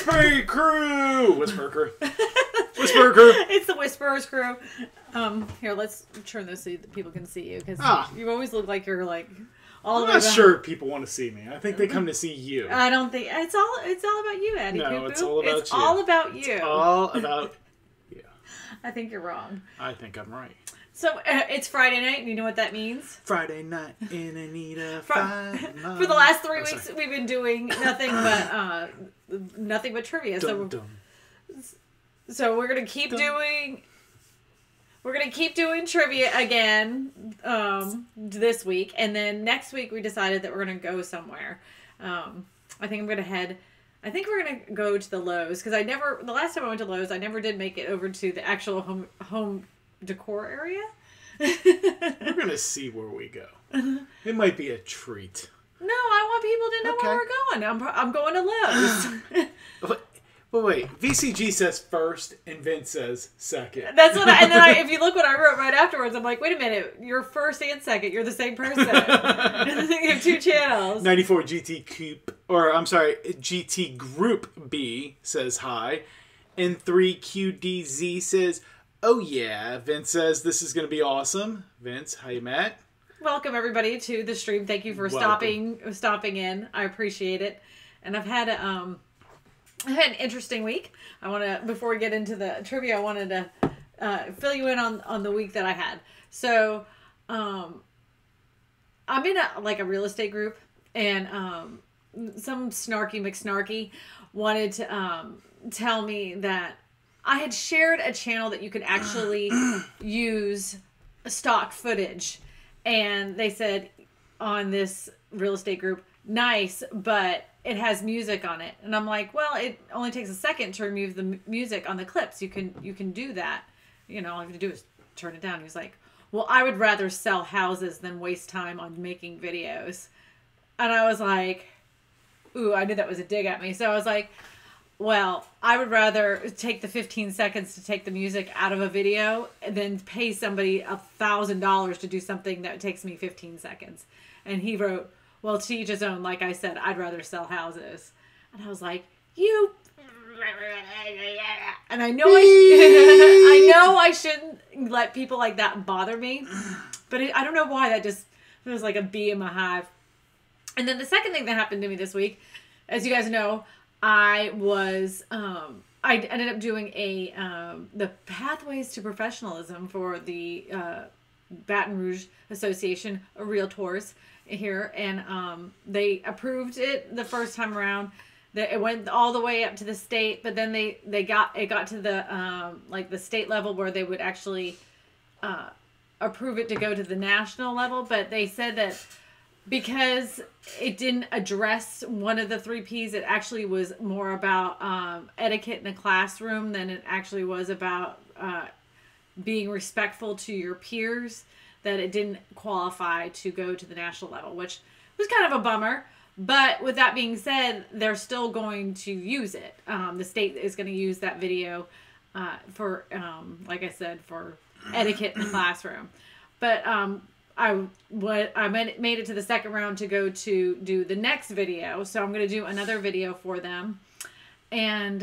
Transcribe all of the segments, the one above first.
Whispery Crew! Whisper Crew. Whisper Crew. It's the Whisperers Crew. Here, let's turn this so that people can see you. Because you always look like you're like all the way I'm not sure people want to see me. I think they come to see you. I don't think... It's all about you, Addie. No, it's all about you. It's all about you. It's all about you. I think you're wrong. I think I'm right. So, it's Friday night, and you know what that means? Friday night in Anita. For the last 3 weeks, we've been doing nothing but trivia. So we're gonna keep doing trivia again this week, and then next week we decided that we're gonna go somewhere. I think we're gonna go to the Lowe's because the last time I went to Lowe's, I never did make it over to the actual home decor area. We're gonna see where we go. It might be a treat. No, I want people to know where we're going. I'm going to Lowe's. But wait, VCG says first and Vince says second. That's what if you look what I wrote right afterwards, I'm like, wait a minute, you're first and second, you're the same person. You have two channels. 94 GT Coupe, or I'm sorry, GT Group B says hi. And 3QDZ says, oh yeah. Vince says, this is going to be awesome. Vince, how you, Matt? Welcome everybody to the stream. Thank you for stopping in. I appreciate it. And I've had an interesting week. Before we get into the trivia, I wanted to fill you in on the week that I had. So, I'm in a real estate group, and some snarky McSnarky wanted to tell me that I had shared a channel that you could actually use stock footage, and they said on this real estate group, nice, but it has music on it. And I'm like, well, it only takes a second to remove the music on the clips. You can do that. All you have to do is turn it down. He's like, well, I would rather sell houses than waste time on making videos. And I was like, ooh, I knew that was a dig at me. So I was like, well, I would rather take the 15 seconds to take the music out of a video than pay somebody $1,000 to do something that takes me 15 seconds. And he wrote, well, to each his own. Like I said, I'd rather sell houses. And I was like, you... And I know I shouldn't let people like that bother me. But I don't know why that just... It was like a bee in my hive. And then the second thing that happened to me this week, as you guys know, I ended up doing the Pathways to Professionalism for the Baton Rouge Association of Realtors here, and they approved it the first time around. It went all the way up to the state, but then it got to the the state level where they would actually approve it to go to the national level. But they said that because it didn't address one of the 3 Ps, it actually was more about etiquette in the classroom than it actually was about being respectful to your peers, that it didn't qualify to go to the national level, which was kind of a bummer. But with that being said, they're still going to use it. The state is going to use that video for, like I said, for etiquette in the classroom. But I made it to the second round to go to do the next video. So I'm going to do another video for them. And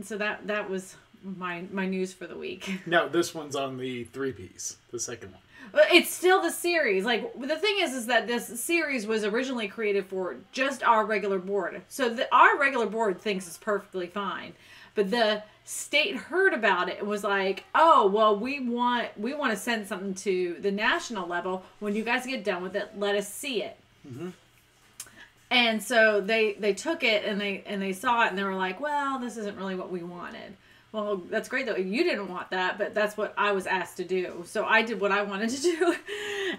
so that was my news for the week. No, this one's on the 3 Ps, the second one. But it's still the series. Like, the thing is that this series was originally created for just our regular board. So our regular board thinks it's perfectly fine. But the state heard about it and was like, oh, well, we want to send something to the national level. When you guys get done with it, let us see it. Mm-hmm. And so they took it and they saw it and they were like, well, this isn't really what we wanted. Well, that's great that you didn't want that, but that's what I was asked to do. So I did what I wanted to do.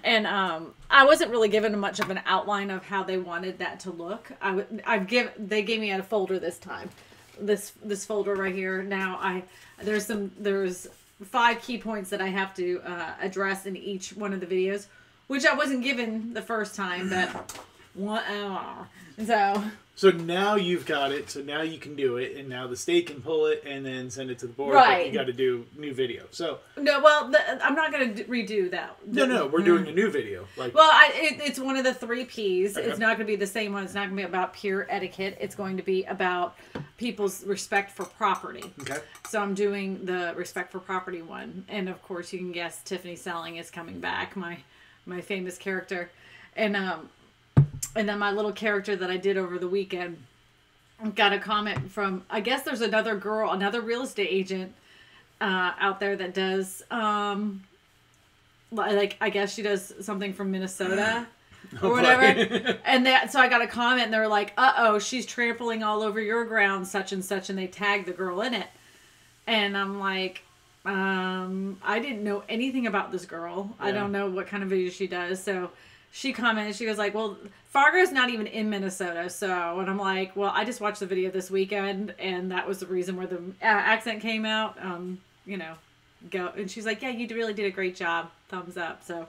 And I wasn't really given much of an outline of how they wanted that to look. They gave me a folder this time. This folder right here. Now there's 5 key points that I have to address in each one of the videos, which I wasn't given the first time, but So now you've got it, so now you can do it, and now the state can pull it and then send it to the board, right. But you got to do new video. So no, well, I'm not going to redo that. No, we're doing a new video. It's one of the 3 Ps. Okay. It's not going to be the same one. It's not going to be about pure etiquette. It's going to be about people's respect for property. Okay. So I'm doing the respect for property one. And of course you can guess Tiffany Selling is coming back, my famous character. And then my little character that I did over the weekend got a comment from, I guess there's another girl, another real estate agent out there that does, like, I guess she does something from Minnesota or whatever. And so I got a comment and they were like, uh-oh, she's trampling all over your ground, such and such. And they tagged the girl in it. And I'm like, I didn't know anything about this girl. Yeah. I don't know what kind of video she does. So she commented, she was like, well, Fargo's not even in Minnesota. So, and I'm like, well, I just watched the video this weekend and that was the reason where the accent came out. You know, go. And she's like, yeah, you really did a great job. Thumbs up. So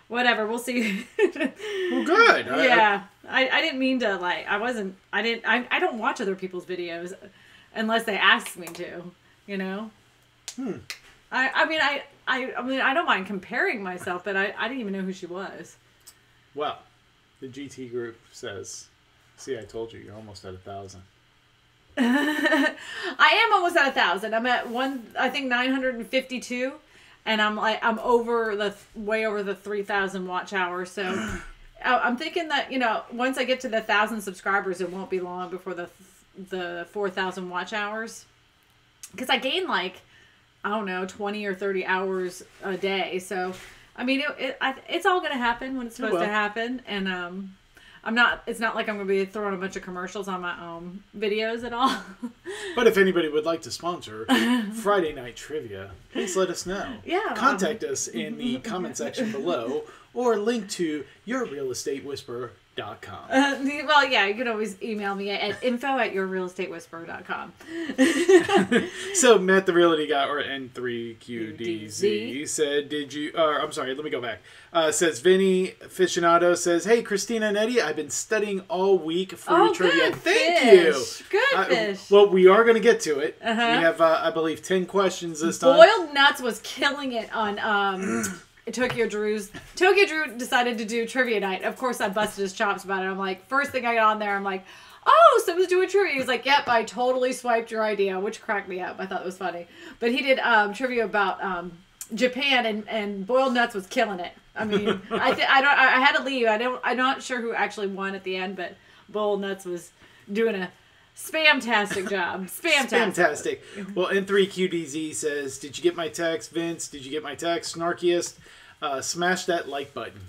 whatever, we'll see. Well, good. Yeah. I didn't mean to, like, I don't watch other people's videos unless they ask me to, you know? I mean, I don't mind comparing myself, but I didn't even know who she was. Well, the GT group says, see, I told you, you're almost at 1,000. I am almost at 1,000. I'm at 952, and I'm way over the 3,000 watch hours. So I'm thinking that, you know, once I get to the 1,000 subscribers, it won't be long before the 4,000 watch hours, because I gain like, I don't know, 20 or 30 hours a day. So I mean, it's all going to happen when it's supposed to happen. And it's not like I'm going to be throwing a bunch of commercials on my own videos at all. But if anybody would like to sponsor Friday Night Trivia, please let us know. Yeah. Contact us in the comment section below or link to yourrealestatewhisperer.com. Well, yeah, you can always email me at info@yourrealestatewhisperer.com. So Matt the Realty Guy, or N3QDZ, said, I'm sorry, let me go back. Says Vinny Aficionado says, hey, Kristina and Eddie, I've been studying all week for your trivia. Thank you. Good fish. Well, we are going to get to it. We have, I believe, 10 questions this time. Boiled Nuts was killing it on... Tokyo Drew decided to do trivia night. Of course, I busted his chops about it. I'm like, first thing I got on there, I'm like, oh, someone's doing trivia. He's like, yep, I totally swiped your idea, which cracked me up. I thought it was funny. But he did trivia about Japan, and Boiled Nuts was killing it. I mean, I had to leave. I'm not sure who actually won at the end, but Boiled Nuts was doing a spam-tastic job. Spam-tastic. Well, N3QDZ says, did you get my text, Vince? Did you get my text? Snarkiest, smash that like button.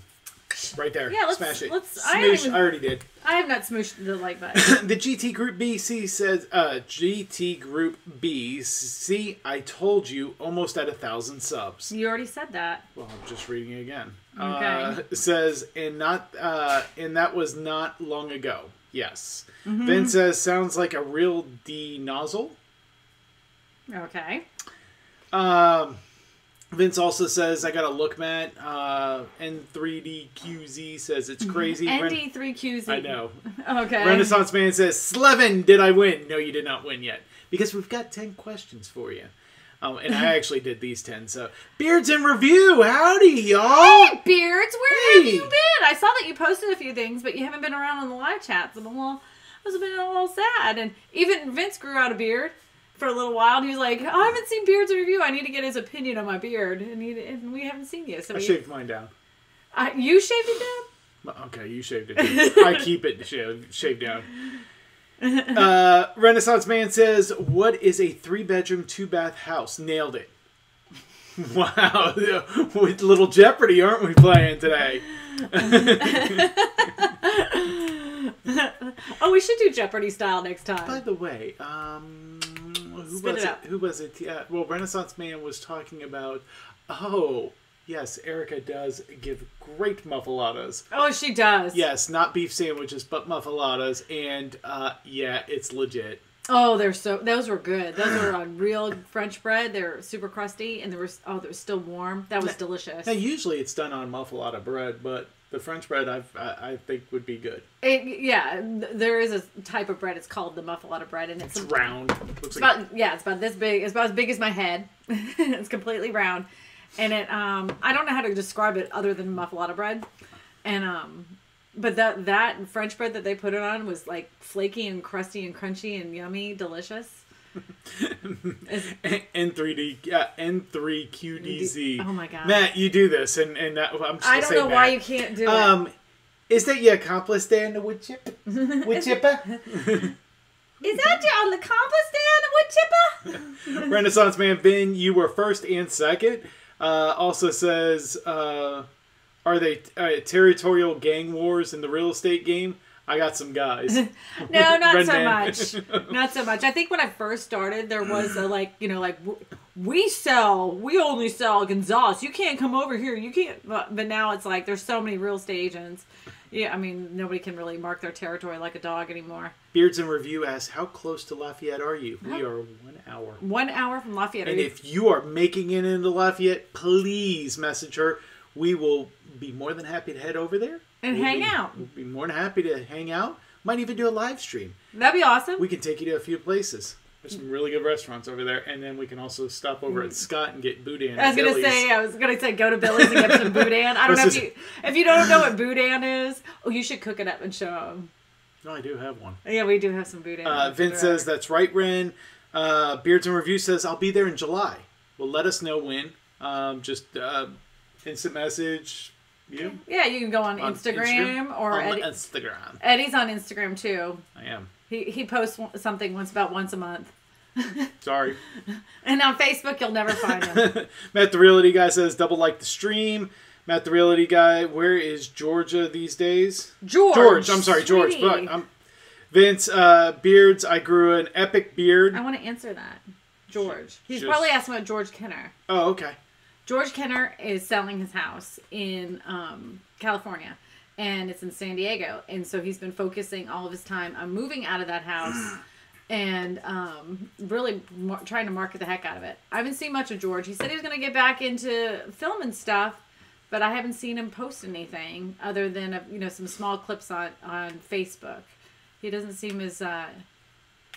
Right there. Yeah, smash it. Smoosh. I already did. I have not smooshed the like button. The GT Group BC says, GT Group B, see, I told you, almost at 1,000 subs. You already said that. Well, I'm just reading it again. Okay. Says, and that was not long ago. Yes. Mm-hmm. Vin says, sounds like a real D nozzle. Okay. Vince also says, I got to look, Matt. N3DQZ says, it's crazy. ND3QZ. I know. Okay. Renaissance Man says, Slevin, did I win? No, you did not win yet. Because we've got 10 questions for you. And I actually did these 10. So, Beards in Review. Howdy, y'all. Hey, Beards. Where have you been? I saw that you posted a few things, but you haven't been around on the live chats. I was a little sad. And even Vince grew out a beard for a little while. And he was like, I haven't seen Beards in Review. I need to get his opinion on my beard. And we haven't seen you. So I shaved mine down. You shaved it down? Okay, you shaved it down. I keep it shaved down. Renaissance Man says, what is a 3-bedroom, 2-bath house? Nailed it. Wow. With Little Jeopardy, aren't we playing today? Oh, we should do Jeopardy style next time. By the way, who was it? Yeah, well, Renaissance Man was talking about, yes, Erica does give great muffaladas. Oh, she does. Yes, not beef sandwiches, but muffaladas. And, yeah, it's legit. Oh, those were good. Those were on real French bread. They're super crusty, and they were still warm. That was delicious. Now, usually it's done on muffalata bread, but the French bread I think would be good. There is a type of bread. It's called the muffalata bread, and it's round. It's about this big. It's about as big as my head. It's completely round. And I don't know how to describe it other than muffalata bread. And But that French bread that they put it on was like flaky and crusty and crunchy and yummy, delicious. N3QDZ. Oh my god, Matt, you do this, and that, I'm just I don't know why you can't do it. Is that your accomplice there in the wood chip? Wood chipper? Is that your accomplice there in the wood chipper? Renaissance Man Vin, you were first and second. Also says, are they territorial gang wars in the real estate game? I got some guys. No, not so much. Not so much. I think when I first started, there was a we only sell Gonzales. You can't come over here. You can't. But now it's like there's so many real estate agents. Yeah, I mean, nobody can really mark their territory like a dog anymore. Beards in Review asks, how close to Lafayette are you? We are 1 hour. 1 hour from Lafayette. And if you are making it into Lafayette, please message her. We will be more than happy to head over there. And hang out. We'll be more than happy to hang out. Might even do a live stream. That'd be awesome. We can take you to a few places. There's some really good restaurants over there. And then we can also stop over at Scott and get boudin. I was going to say go to Billy's and get some boudin. I don't know if you don't know what boudin is. Oh, you should cook it up and show them. No, I do have one. Yeah, we do have some boudin. Vince says, that's right, Ren. Beards in Review says, I'll be there in July. Well, let us know when. Just instant message. You? Yeah, you can go on Instagram or Instagram. Eddie's on Instagram too. I am. He posts something about once a month. Sorry. And on Facebook, you'll never find him. Matt the Realty Guy says, double like the stream. Matt the Realty Guy, where is Georgia these days? George. I'm sorry, George. But Vince, beards, I grew an epic beard. I want to answer that. George. He's probably asking about George Kenner. Oh, okay. George Kenner is selling his house in California, and it's in San Diego. And so he's been focusing all of his time on moving out of that house and really trying to market the heck out of it. I haven't seen much of George. He said he was going to get back into film and stuff, but I haven't seen him post anything other than some small clips on Facebook. He doesn't seem as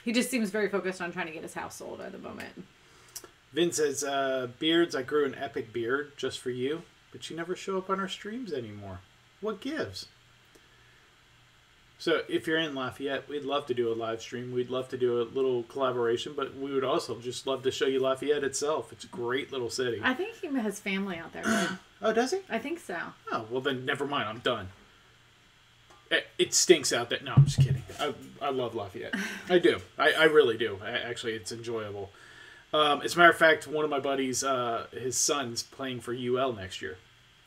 he just seems very focused on trying to get his house sold at the moment. Vin says, beards, I grew an epic beard just for you, but you never show up on our streams anymore. What gives? So if you're in Lafayette, we'd love to do a live stream. We'd love to do a little collaboration, but we would also just love to show you Lafayette itself. It's a great little city. I think he has family out there. Right? Oh, does he? I think so. Oh, well then never mind. I'm done. It stinks out there. No, I'm just kidding. I love Lafayette. I do. I really do. Actually, it's enjoyable. As a matter of fact, one of my buddies, his son's playing for UL next year.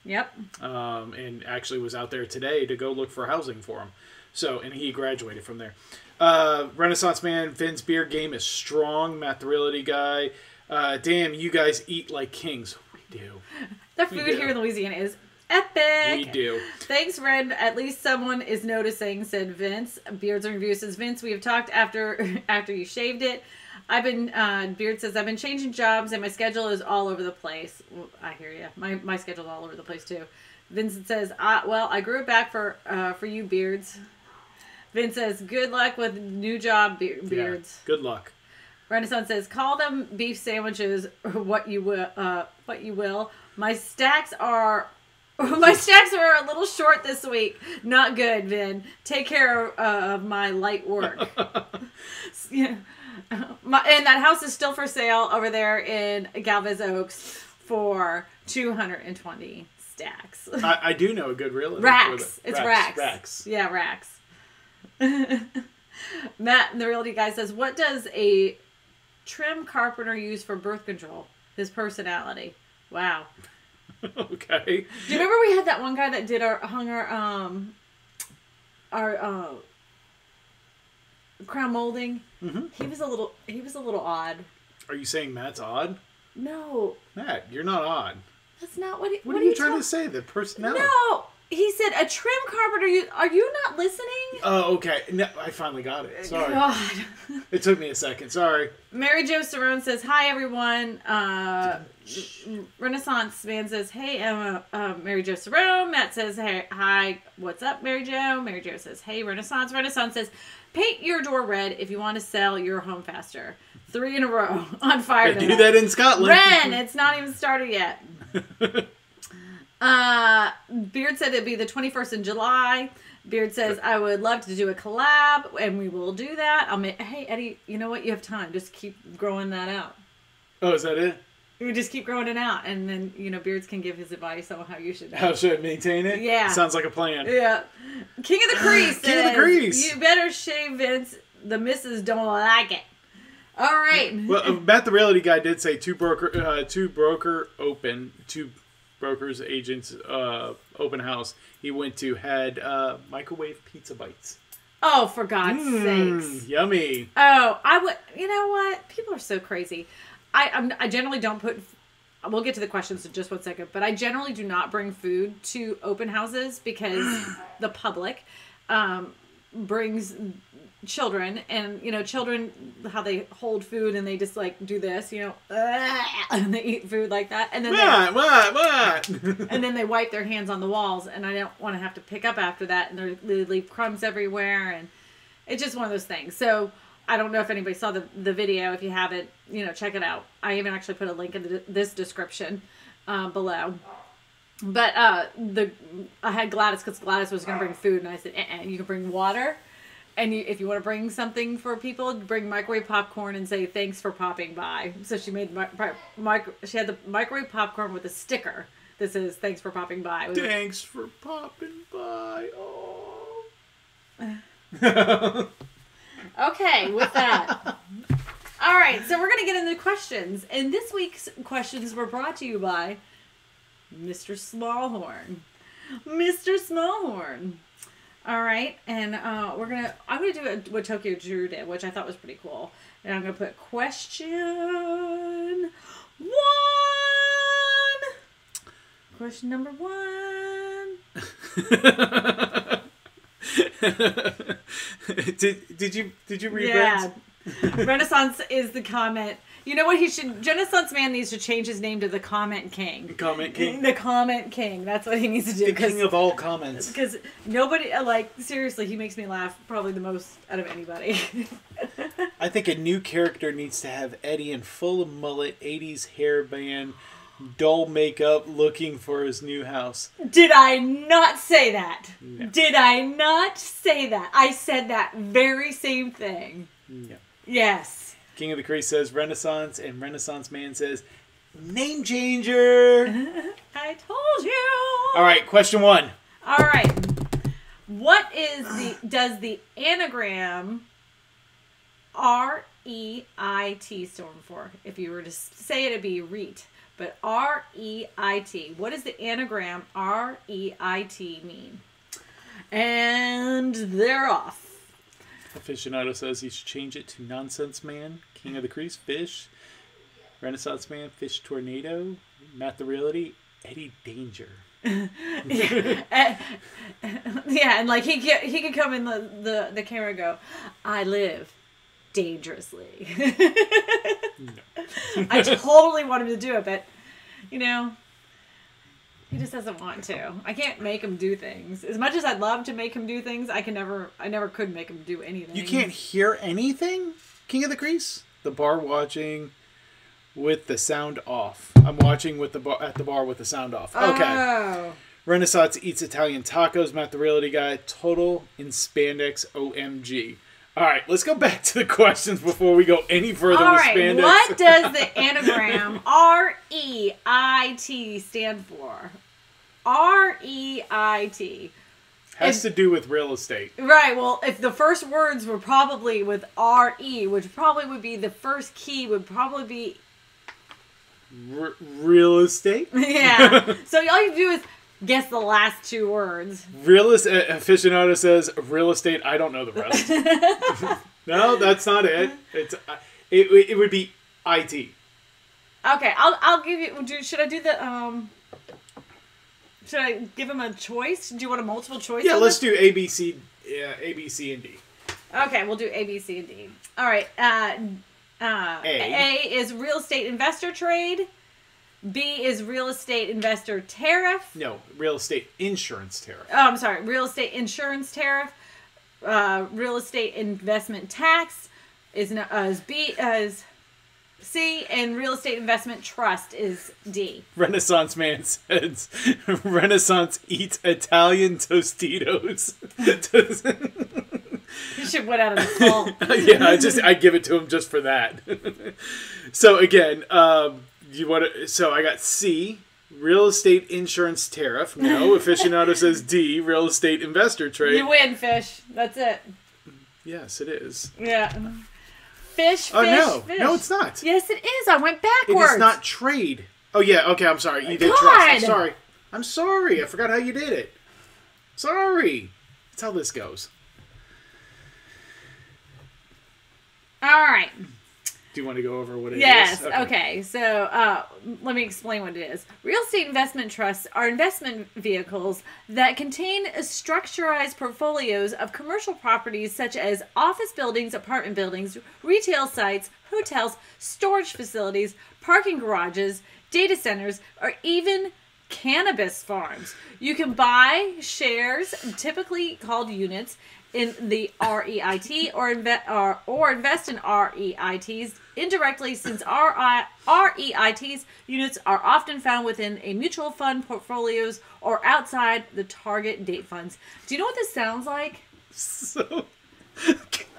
Yep. And actually was out there today to go look for housing for him. So, and he graduated from there. Renaissance Man, Finn's beer game is strong. Matt the Realty Guy. Damn, you guys eat like kings. We do. The food here in Louisiana is epic. We do. Thanks, Red. At least someone is noticing, said Vince. Beards and Review says, Vince, we have talked after you shaved it. Beard says, I've been changing jobs and my schedule is all over the place. Well, I hear you. My schedule's all over the place too. Vincent says, I grew it back for you, Beards. Vince says, good luck with new job, Beards. Yeah, good luck. Renaissance says, call them beef sandwiches or what you will. My stacks are a little short this week. Not good, Vin. Take care of my light work. Yeah. And that house is still for sale over there in Galvez Oaks for 220 stacks. I do know a good realtor. Racks. It's Racks. Racks. Yeah, Racks. Matt, the realty guy, says, what does a trim carpenter use for birth control? His personality. Wow. Okay. Do you remember we had that one guy that hung our crown molding? Mm-hmm. He was a little odd. Are you saying Matt's odd? No. Matt, you're not odd. That's not what. What are you trying to say? The personality. No. He said a trim carpenter. Are you not listening? Oh, okay. No, I finally got it. Sorry. God. It took me a second. Sorry. Mary Jo Cerrone says, hi, everyone. Renaissance Man says, hey, Mary Jo Cerrone. Matt says, hey, hi, what's up, Mary Jo? Mary Jo says, hey, Renaissance. Renaissance says, paint your door red if you want to sell your home faster. 3 in a row on fire. I do that in Scotland. Ren, it's not even started yet. Beard said it'd be the 21st in July. Beard says, I would love to do a collab, and we will do that. Hey, Eddie, you know what? You have time. Just keep growing that out. Oh, is that it? You just keep growing it out, and then, Beards can give his advice on how you should How should I maintain it? Yeah. Sounds like a plan. Yeah. King of the Crease says, King of the Crease. You better shave, Vince. The missus don't like it. All right. Well, Matt the Realty Guy did say two brokers agents open house he went to had microwave pizza bites. Oh, for God's sakes. Yummy. Oh, I would. You know what? People are so crazy. I generally don't put. We'll get to the questions in just 1 second, but I generally do not bring food to open houses because the public brings children, and children, how they hold food and they just like do this, and they eat food like that, and then what? and then they wipe their hands on the walls, and I don't want to have to pick up after that, and they leave crumbs everywhere, and it's just one of those things. So I don't know if anybody saw the video. If you haven't, check it out. I even actually put a link in this description below. But I had Gladys, because Gladys was going to bring food, and I said, you can bring water. And if you want to bring something for people, bring microwave popcorn and say, thanks for popping by. So she made she had the microwave popcorn with a sticker that says, thanks for popping by. Thanks for popping by. Oh. Okay, with that. All right, so we're going to get into questions. And this week's questions were brought to you by Mr. Smallhorn. Mr. Smallhorn. All right, and I'm gonna do what Tokyo Drew did, which I thought was pretty cool. And I'm gonna put question 1. Question number 1. Did you read Yeah. Renaissance is the comment. You know what Renaissance Man needs to change his name to the Comment King. Comment King. The Comment King. That's what he needs to do. The king of all comments. Because nobody, seriously, he makes me laugh probably the most out of anybody. I think a new character needs to have Eddie in full mullet, 80s hairband, dull makeup, looking for his new house. Did I not say that? No. Did I not say that? I said that very same thing. No. Yes. King of the Crease says Renaissance, and Renaissance Man says name changer. I told you. All right, question 1. All right. What does the anagram REIT stand for? If you were to say it, it'd be REIT. But REIT. What does the anagram REIT mean? And they're off. Aficionado says he should change it to Nonsense Man. King of the Crease, Fish. Renaissance Man, Fish Tornado. Matt the Realty, Eddie Danger. Yeah, and like he could come in the camera and go, I live dangerously. No. I totally want him to do it, but he just doesn't want to. I can't make him do things. As much as I'd love to make him do things, I never could make him do anything. You can't hear anything? King of the Crease? The bar watching with the sound off. I'm watching at the bar with the sound off. Okay. Oh. Renaissance eats Italian tacos. Matt the Realty Guy. Total in spandex. OMG. All right, let's go back to the questions before we go any further with spandex. What does the anagram REIT stand for? REIT. Has to do with real estate. Right, well, if the first words were probably with RE, which probably would be the first key would probably be... real estate? Yeah. So all you do is guess the last 2 words. Aficionado says real estate. I don't know the rest. No, that's not it. It would be IT. Okay, I'll give you. Should I do the Should I give him a choice? Do you want a multiple choice? Yeah, let's do A, B, C, and D. Okay, we'll do A, B, C, and D. All right. A is real estate investor trade. B is real estate investor tariff. No, real estate insurance tariff. Oh, I'm sorry. Real estate insurance tariff. Real estate investment tax is B as C, and real estate investment trust is D. Renaissance Man says, Renaissance eats Italian Tostitos. You should went out of the call. Yeah, I give it to him just for that. So again, so I got C, real estate insurance tariff. No, aficionado says D, real estate investor trade. You win, Fish. That's it. Yes, it is. Yeah. Fish. No, fish. no, it's not. Yes, it is. I went backwards. It is not trade. Oh yeah, okay. I'm sorry. You did God. trust. I'm sorry. I forgot how you did it. Sorry. That's how this goes. All right. Do you want to go over what it is? Yes. Okay. So let me explain what it is. Real estate investment trusts are investment vehicles that contain structurized portfolios of commercial properties such as office buildings, apartment buildings, retail sites, hotels, storage facilities, parking garages, data centers, or even cannabis farms. You can buy shares, typically called units, in the REIT or invest in REITs indirectly, since REITs units are often found within a mutual fund portfolios or outside the target date funds. Do you know what this sounds like? So,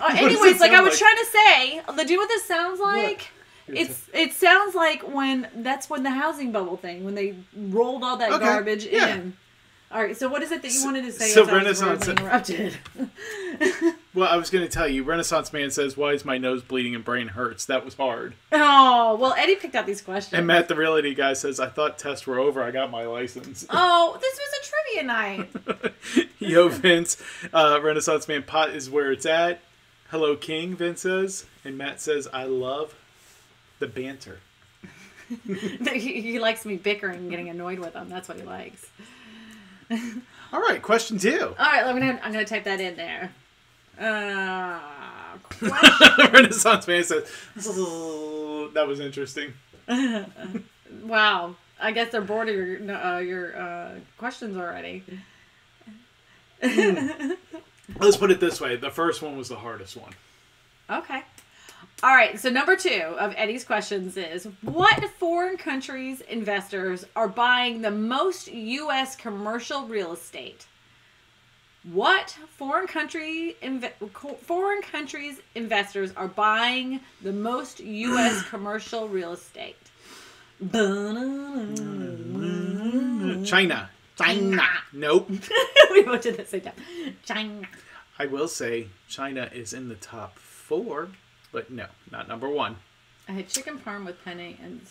anyways, like I was trying to say, do you know what this sounds like? It sounds like when the housing bubble thing, when they rolled all that garbage in. All right, so what is it that you wanted to say? So as Renaissance I was interrupted. Well, I was going to tell you, Renaissance Man says, "Why is my nose bleeding and brain hurts?" That was hard. Oh, well, Eddie picked out these questions. And Matt, the realty guy, says, "I thought tests were over. I got my license." Oh, this was a trivia night. Yo, Vince, Renaissance Man, pot is where it's at. Hello, King, Vince says, and Matt says, "I love the banter." He likes me bickering and getting annoyed with him. That's what he likes. All right, question 2. All right, I'm gonna type that in there. Renaissance Man says, "That was interesting." Wow, I guess they're bored of your questions already. Let's put it this way: the first one was the hardest one. Okay. All right, so number 2 of Eddie's questions is, what foreign countries' investors are buying the most U.S. commercial real estate? What foreign countries' investors are buying the most U.S. commercial real estate? China. Nope. We both did that same time. China. I will say China is in the top 4. But no, not number 1. I had chicken parm with penne and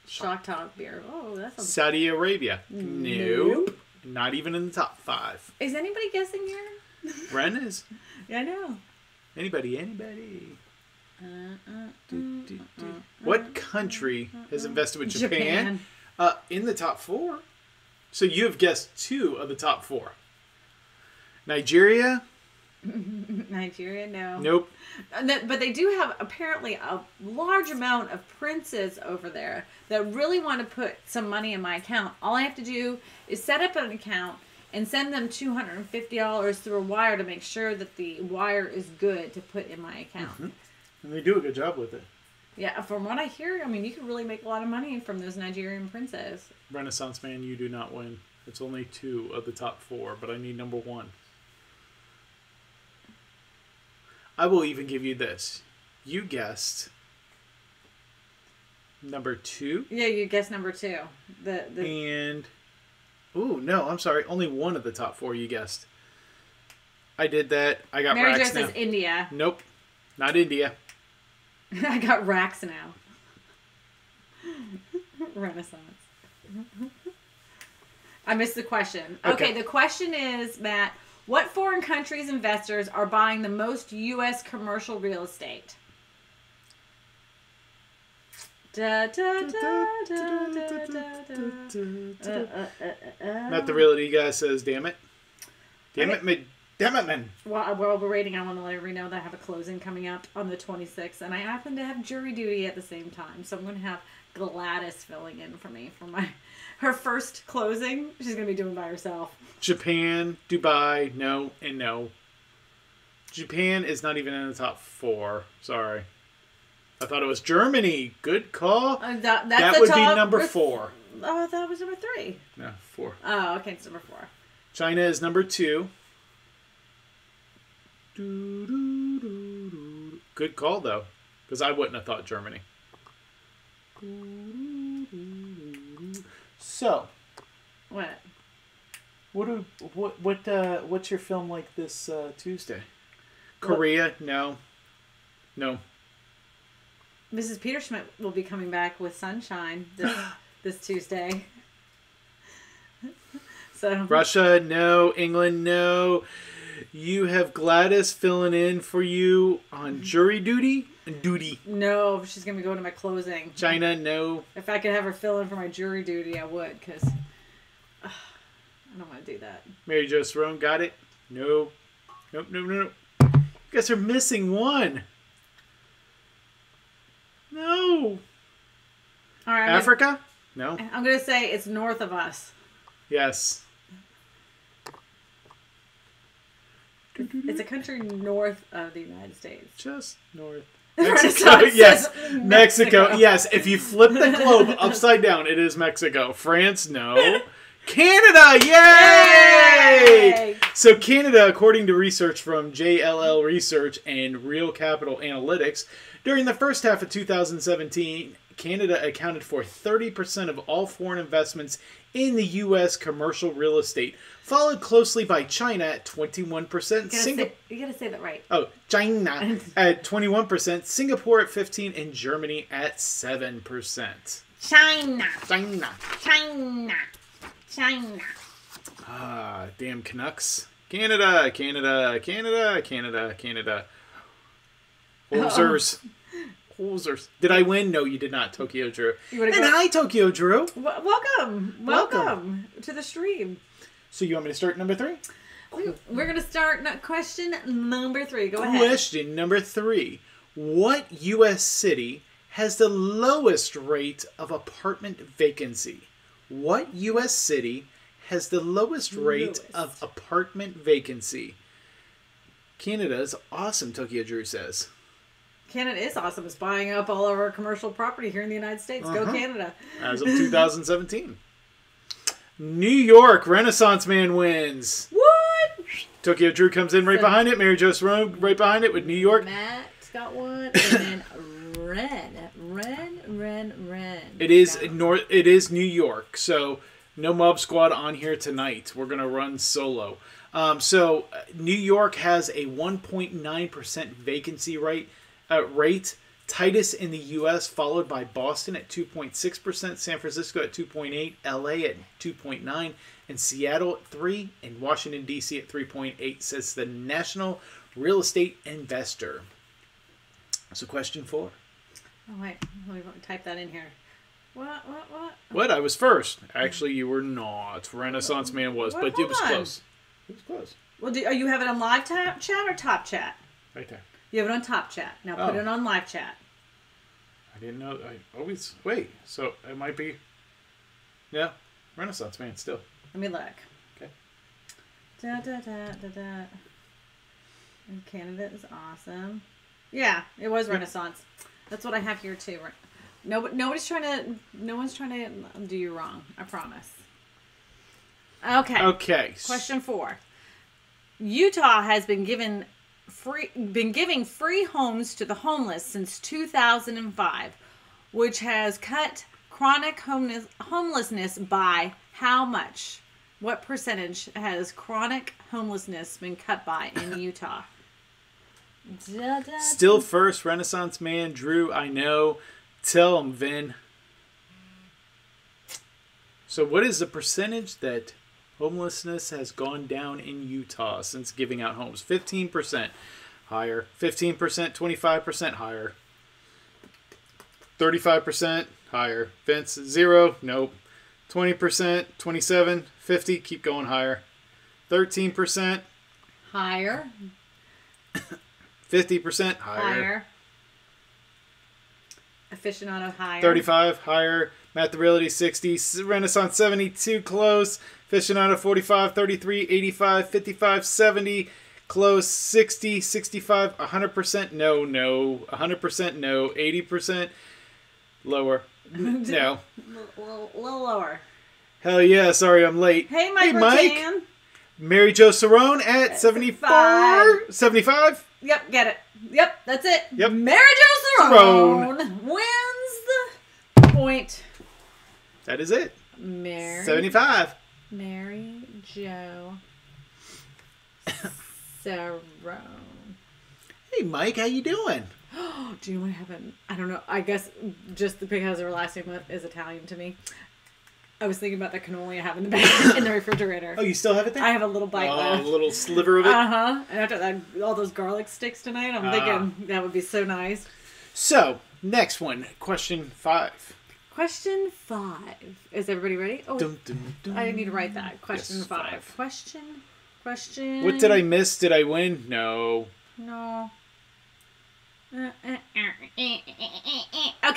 shock top beer. Oh, that's Saudi Arabia. Nope. Not even in the top 5. Is anybody guessing here? Ren is. Yeah, I know. Anybody. What country has invested with Japan? In the top 4. So you have guessed 2 of the top 4. Nigeria? Nigeria, no. Nope. But they do have apparently a large amount of princes over there that really want to put some money in my account. All I have to do is set up an account and send them $250 through a wire to make sure that the wire is good to put in my account. Mm-hmm. And they do a good job with it. Yeah, from what I hear, I mean, you could really make a lot of money from those Nigerian princes. Renaissance Man, you do not win. It's only 2 of the top 4, but I need number 1. I will even give you this. You guessed number 2. Yeah, you guessed number 2. And no, I'm sorry. Only 1 of the top 4 you guessed. I did that. I got Mary Jo racks now. says India. Nope, not India. I got racks now. Renaissance. I missed the question. Okay, the question is, Matt, what foreign countries' investors are buying the most U.S. commercial real estate? Matt, the realty guy says, "Damn it, damn it, man." While we're waiting, I want to let everybody know that I have a closing coming up on the 26th, and I happen to have jury duty at the same time, so I'm going to have Gladys filling in for me for her first closing. She's going to be doing by herself. Japan, Dubai, no, and no. Japan is not even in the top 4. Sorry. I thought it was Germany. Good call. That's that would be number 4. Oh, I thought it was number 3. No, 4. Oh, okay, it's number 4. China is number 2. Good call, though, because I wouldn't have thought Germany. So, what's your film like this Tuesday? Korea? No. Mrs. Peterschmidt will be coming back with Sunshine this Tuesday. So Russia? No. England? No. You have Gladys filling in for you on jury duty. No, she's gonna be going to my closing. China? No. If I could have her fill in for my jury duty, I would, because I don't want to do that. Mary Jo Cerrone, got it? No. Nope. You guys are missing one. No. All right. Africa? No. I'm gonna say it's north of us. Yes. It's a country north of the United States. Just north. Mexico. Yes. Mexico. Yes. If you flip the globe upside down, it is Mexico. France, no. Canada! Yay! So Canada, according to research from JLL Research and Real Capital Analytics, during the first half of 2017, Canada accounted for 30% of all foreign investments in the U.S. commercial real estate, followed closely by China at 21%. You gotta say that right. Oh, China at 21%, Singapore at 15%, and Germany at 7%. China. Ah, damn Canucks. Canada. Hosers. Did I win? No, you did not, Tokyo Drew. And hi, Tokyo Drew. Welcome to the stream. So you want me to start number 3? We're going to start question number 3. Go ahead. Question number 3. What U.S. city has the lowest rate of apartment vacancy? What U.S. city has the lowest rate of apartment vacancy? Canada is awesome, Tokyo Drew says. Canada is awesome. It's buying up all of our commercial property here in the United States. Go Canada. As of 2017. New York, Renaissance Man wins. What? Tokyo Drew comes in right behind it. Mary Jo Cerrone right behind it with New York. Matt's got one. And then Ren. It is New York. So no Mob Squad on here tonight. We're going to run solo. So New York has a 1.9% vacancy rate. Tightest in the U.S., followed by Boston at 2.6%, San Francisco at 2.8%, L.A. at 2.9%, and Seattle at 3%, and Washington, D.C. at 3.8%, says the National Real Estate Investor. So question 4. Oh, wait. Let me type that in here. What? What? I was first. Actually, you were not. Renaissance Man was, but it was close. It was close. Well, you have it on live chat or top chat? Right there. You have it on top chat. Now put it on live chat. I didn't know. I always wait. So it might be. Yeah, Renaissance Man still. Let me look. Okay. And Canada is awesome. Yeah, it was Renaissance. That's what I have here too. No one's trying to do you wrong. I promise. Okay. Question 4. Utah has been giving free homes to the homeless since 2005, which has cut chronic homelessness by how much? What percentage has chronic homelessness been cut by in Utah? Still first, Renaissance Man. Drew, I know. Tell him, Vin. So what is the percentage that homelessness has gone down in Utah since giving out homes? 15%. Higher. 15%, 25% higher. 35% higher. Vince, 0. Nope. 20%, 27, 50. Keep going higher. 13%. Higher. 50% higher. Aficionado higher. 35 higher. Matt the Realty 60. Renaissance 72 close. Aficionado 45, 33, 85, 55, 70. Close. 60, 65, 100%. No, no. 100%. No. 80%. Lower. No. A little lower. Hell yeah. Sorry, I'm late. Hey, Mike. Mike. Mary Jo Cerrone at 74. 75. Yep, get it. Yep, that's it. Yep. Mary Jo Cerrone wins the point. That is it. 75. Mary Jo Cerrone. Hey, Mike, how you doing? Do you know what happened? I don't know. I guess just because her last name is Italian to me. I was thinking about the cannoli I have in the back in the refrigerator. Oh, you still have it there? I have a little bite left. A little sliver of it? Uh-huh. And after that, all those garlic sticks tonight, I'm thinking that would be so nice. So, next one. Question 5. Question 5. Is everybody ready? Oh, dun, dun, dun. I need to write that. Question 5. Question. What did I miss? Did I win? No. No. Okay.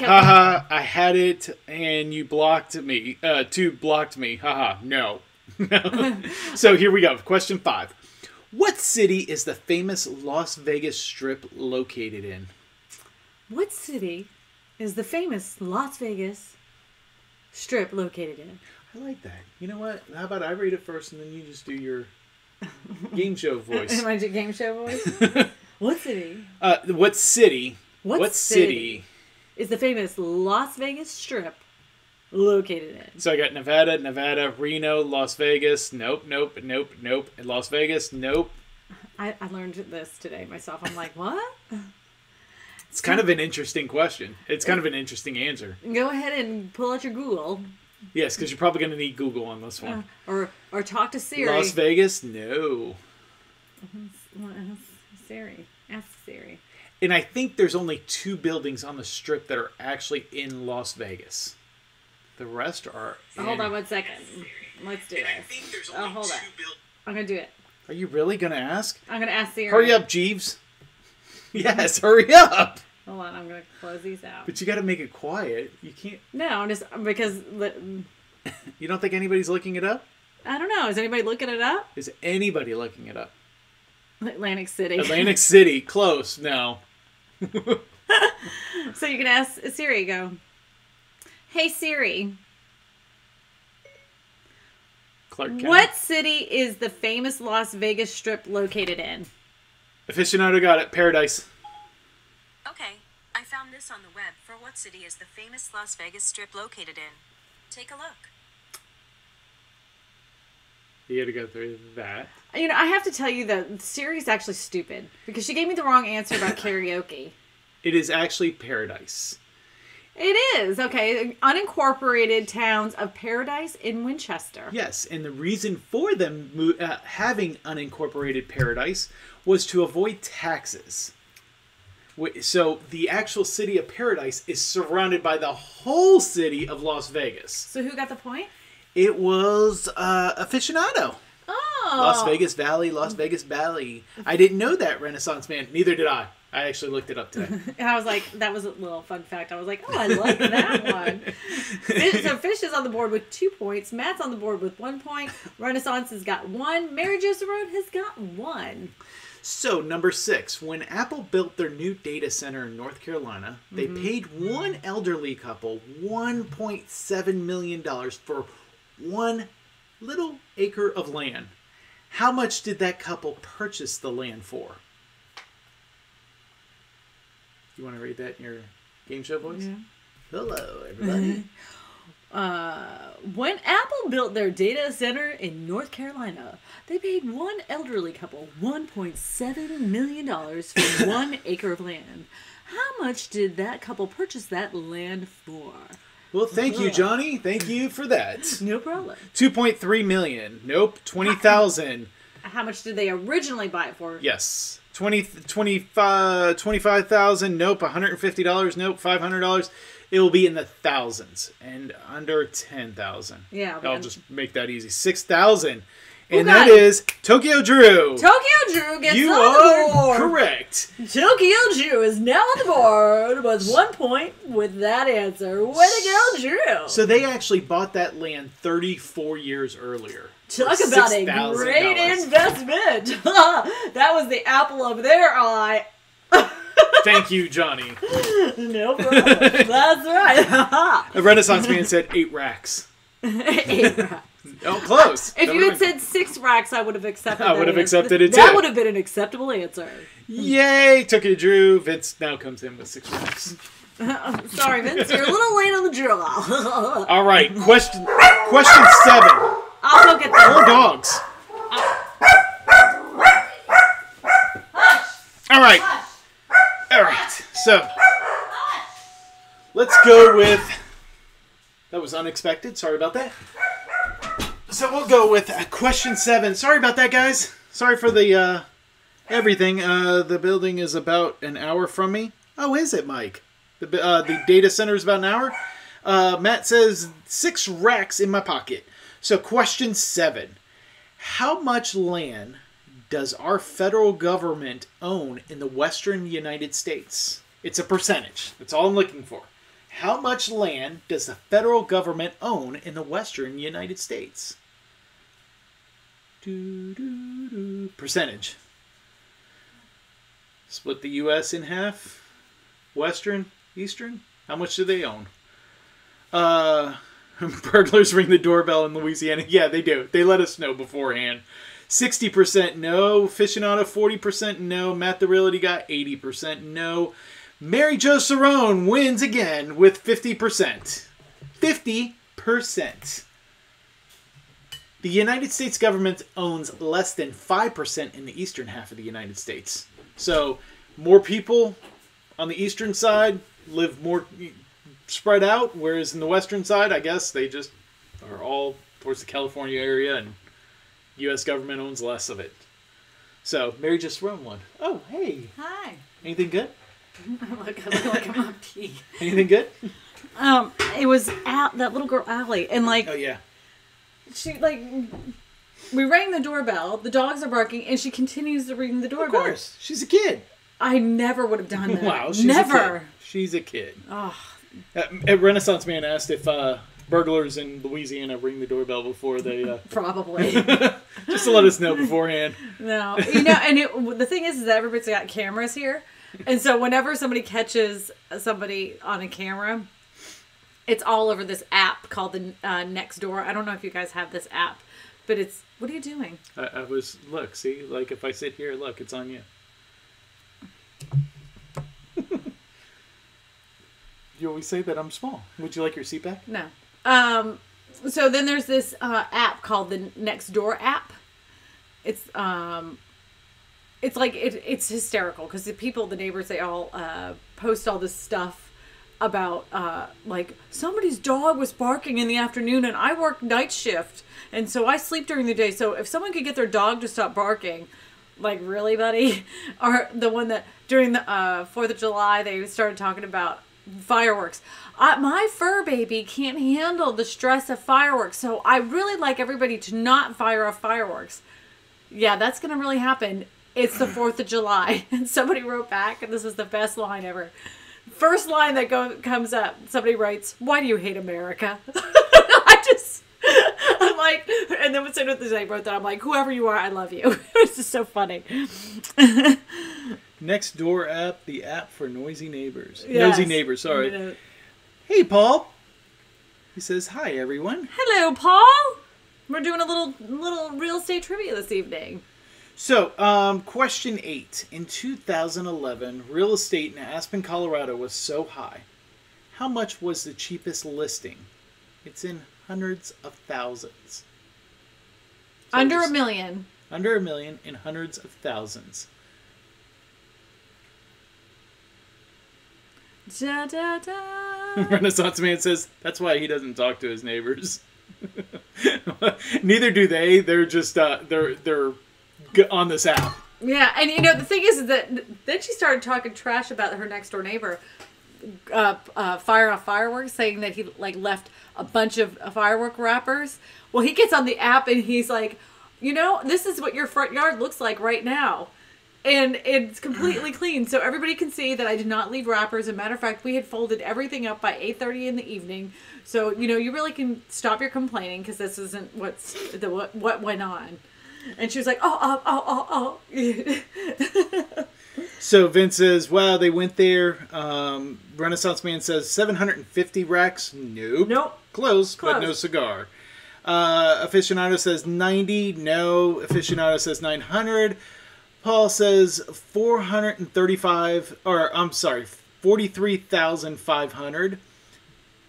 Haha, I had it and you blocked me. 2 blocked me. Haha, no. So here we go. Question 5. What city is the famous Las Vegas Strip located in? What city is the famous Las Vegas Strip located in? I like that. You know what? How about I read it first and then you just do your game show voice. My game show voice? What city? What city? What city is the famous Las Vegas Strip located in? So I got Nevada, Reno, Las Vegas. Nope. Las Vegas. Nope. I learned this today myself. I'm like, what? It's kind of an interesting question. It's kind of an interesting answer. Go ahead and pull out your Google. Yes, because you're probably going to need Google on this one. Or talk to Siri. Las Vegas? No. Siri. Ask Siri. And I think there's only 2 buildings on the Strip that are actually in Las Vegas. The rest are hold on 1 second. Let's do this. Hold on. I'm going to do it. Are you really going to ask? I'm going to ask Siri. Hurry up, Jeeves. Yes, hurry up. Hold on. I'm going to close these out. But you got to make it quiet. You can't. No, I'm just because. You don't think anybody's looking it up? I don't know. Is anybody looking it up? Is anybody looking it up? Atlantic City. Atlantic City. Close. No. So you can ask Siri, go, hey Siri, Clark County. What city is the famous Las Vegas Strip located in? Aficionado got it. Paradise. Okay, I found this on the web. For what city is the famous Las Vegas Strip located in? Take a look. You had to go through that. You know, I have to tell you that Siri's actually stupid because she gave me the wrong answer about karaoke. It is actually Paradise. It is. Okay. Unincorporated towns of Paradise in Winchester. Yes, and the reason for them having unincorporated Paradise was to avoid taxes. So the actual city of Paradise is surrounded by the whole city of Las Vegas. So who got the point? It was Aficionado. Oh. Las Vegas Valley. I didn't know that, Renaissance man. Neither did I. I actually looked it up today. And I was like, that was a little fun fact. I was like, oh, I like that one. So Fish is on the board with 2 points. Matt's on the board with 1 point. Renaissance has got 1. Mary Jo Cerrone has got 1. So, number 6. When Apple built their new data center in North Carolina, they paid one elderly couple $1.7 million for 1 little acre of land. How much did that couple purchase the land for? You want to read that in your game show voice? Yeah. Hello, everybody. When Apple built their data center in North Carolina, they paid one elderly couple $1.7 million for 1 acre of land. How much did that couple purchase that land for? Well, thank you, Johnny. Thank you for that. No problem. $2.3 million. Nope. 20,000. How much did they originally buy it for? Yes. 25,000. Nope. $150. Nope. $500. It will be in the thousands and under 10,000. Yeah. I'll just make that easy. 6,000. And that is Tokyo Drew. Tokyo Drew gets you on the board. Correct. Tokyo Drew is now on the board with 1 point with that answer. Way to go, Drew. So they actually bought that land 34 years earlier. Talk about a great investment. That was the apple of their eye. Thank you, Johnny. No problem. That's right. A Renaissance man said 8 racks. 8 racks. Oh, close. If you had said 6 racks, I would have accepted I would have accepted it too. That would have been an acceptable answer. Yay! Took it, Drew. Vince now comes in with 6 racks. Sorry, Vince. You're a little late on the draw. All right. Question 7. I'll go get them. More dogs. All right. All right. So let's go with. That was unexpected. Sorry about that. So we'll go with question 7. Sorry about that, guys. Sorry for the everything. The building is about an hour from me. Oh, is it, Mike? The data center is about an hour. Matt says 6 racks in my pocket. So question 7. How much land does our federal government own in the western United States? It's a percentage. That's all I'm looking for. How much land does the federal government own in the western United States? Percentage. Split the U.S. in half. Western, eastern. How much do they own? Burglars ring the doorbell in Louisiana. Yeah, they do. They let us know beforehand. 60% no. Aficionado 40% no. Matt the Realty got 80% no. Mary Jo Cerrone wins again with 50%. 50%. The United States government owns less than 5% in the eastern half of the United States. So, more people on the eastern side live more spread out, whereas in the western side, I guess, they just are all towards the California area, and U.S. government owns less of it. So, Mary Jo Cerrone won. Oh, hey. Hi. Anything good? Look like I'm on pee. Anything good? It was that little girl, Allie, and like... Oh, yeah. She, like, we rang the doorbell, the dogs are barking, and she continues to ring the doorbell. Of course. She's a kid. I never would have done that. Wow, she's never. a kid. She's a kid. Oh. A Renaissance man asked if burglars in Louisiana ring the doorbell before they... Probably. Just to let us know beforehand. No. You know, and the thing is that everybody's got cameras here. And so whenever somebody catches somebody on a camera... It's all over this app called the Nextdoor. I don't know if you guys have this app, but it's... What are you doing? I was... Look, see? Like, if I sit here, look, it's on you. You always say that I'm small. Would you like your seat back? No. So then there's this app called the Nextdoor app. It's like... It's hysterical because the neighbors, they all post all this stuff about like somebody's dog was barking in the afternoon and I work night shift and so I sleep during the day, so if someone could get their dog to stop barking, like, really, buddy? Or the one that during the 4th of July they started talking about fireworks. My fur baby can't handle the stress of fireworks, so I really like everybody to not fire off fireworks. Yeah, that's gonna really happen. It's the 4th of July. And somebody wrote back, and this is the best line ever. First line that comes up, somebody writes, "Why do you hate America?" I'm like, and then as soon as I wrote that, I'm like, whoever you are, I love you. It's just so funny. Nextdoor app, the app for noisy neighbors. Yes. Nosy neighbors, sorry. Hey, Paul. He says, "Hi, everyone." Hello, Paul. We're doing a little real estate trivia this evening. So, question 8. In 2011, real estate in Aspen, Colorado was so high. How much was the cheapest listing? It's in hundreds of thousands. So Under $1 million. Under $1 million in hundreds of thousands. Da, da, da. Renaissance man says that's why he doesn't talk to his neighbors. Neither do they. They're just they're on this app. Yeah, and the thing is that then she started talking trash about her next door neighbor, fire off fireworks, saying that he left a bunch of firework wrappers. Well, he gets on the app and he's like, this is what your front yard looks like right now. And it's completely clean, so everybody can see that I did not leave wrappers. As a matter of fact, we had folded everything up by 8:30 in the evening. So, you know, you really can stop your complaining because this isn't what went on. And she was like, oh. So Vince says, wow, they went there. Renaissance Man says 750 racks. Nope. Close, but no cigar. Aficionado says 90. No. Aficionado says 900. Paul says 43,500.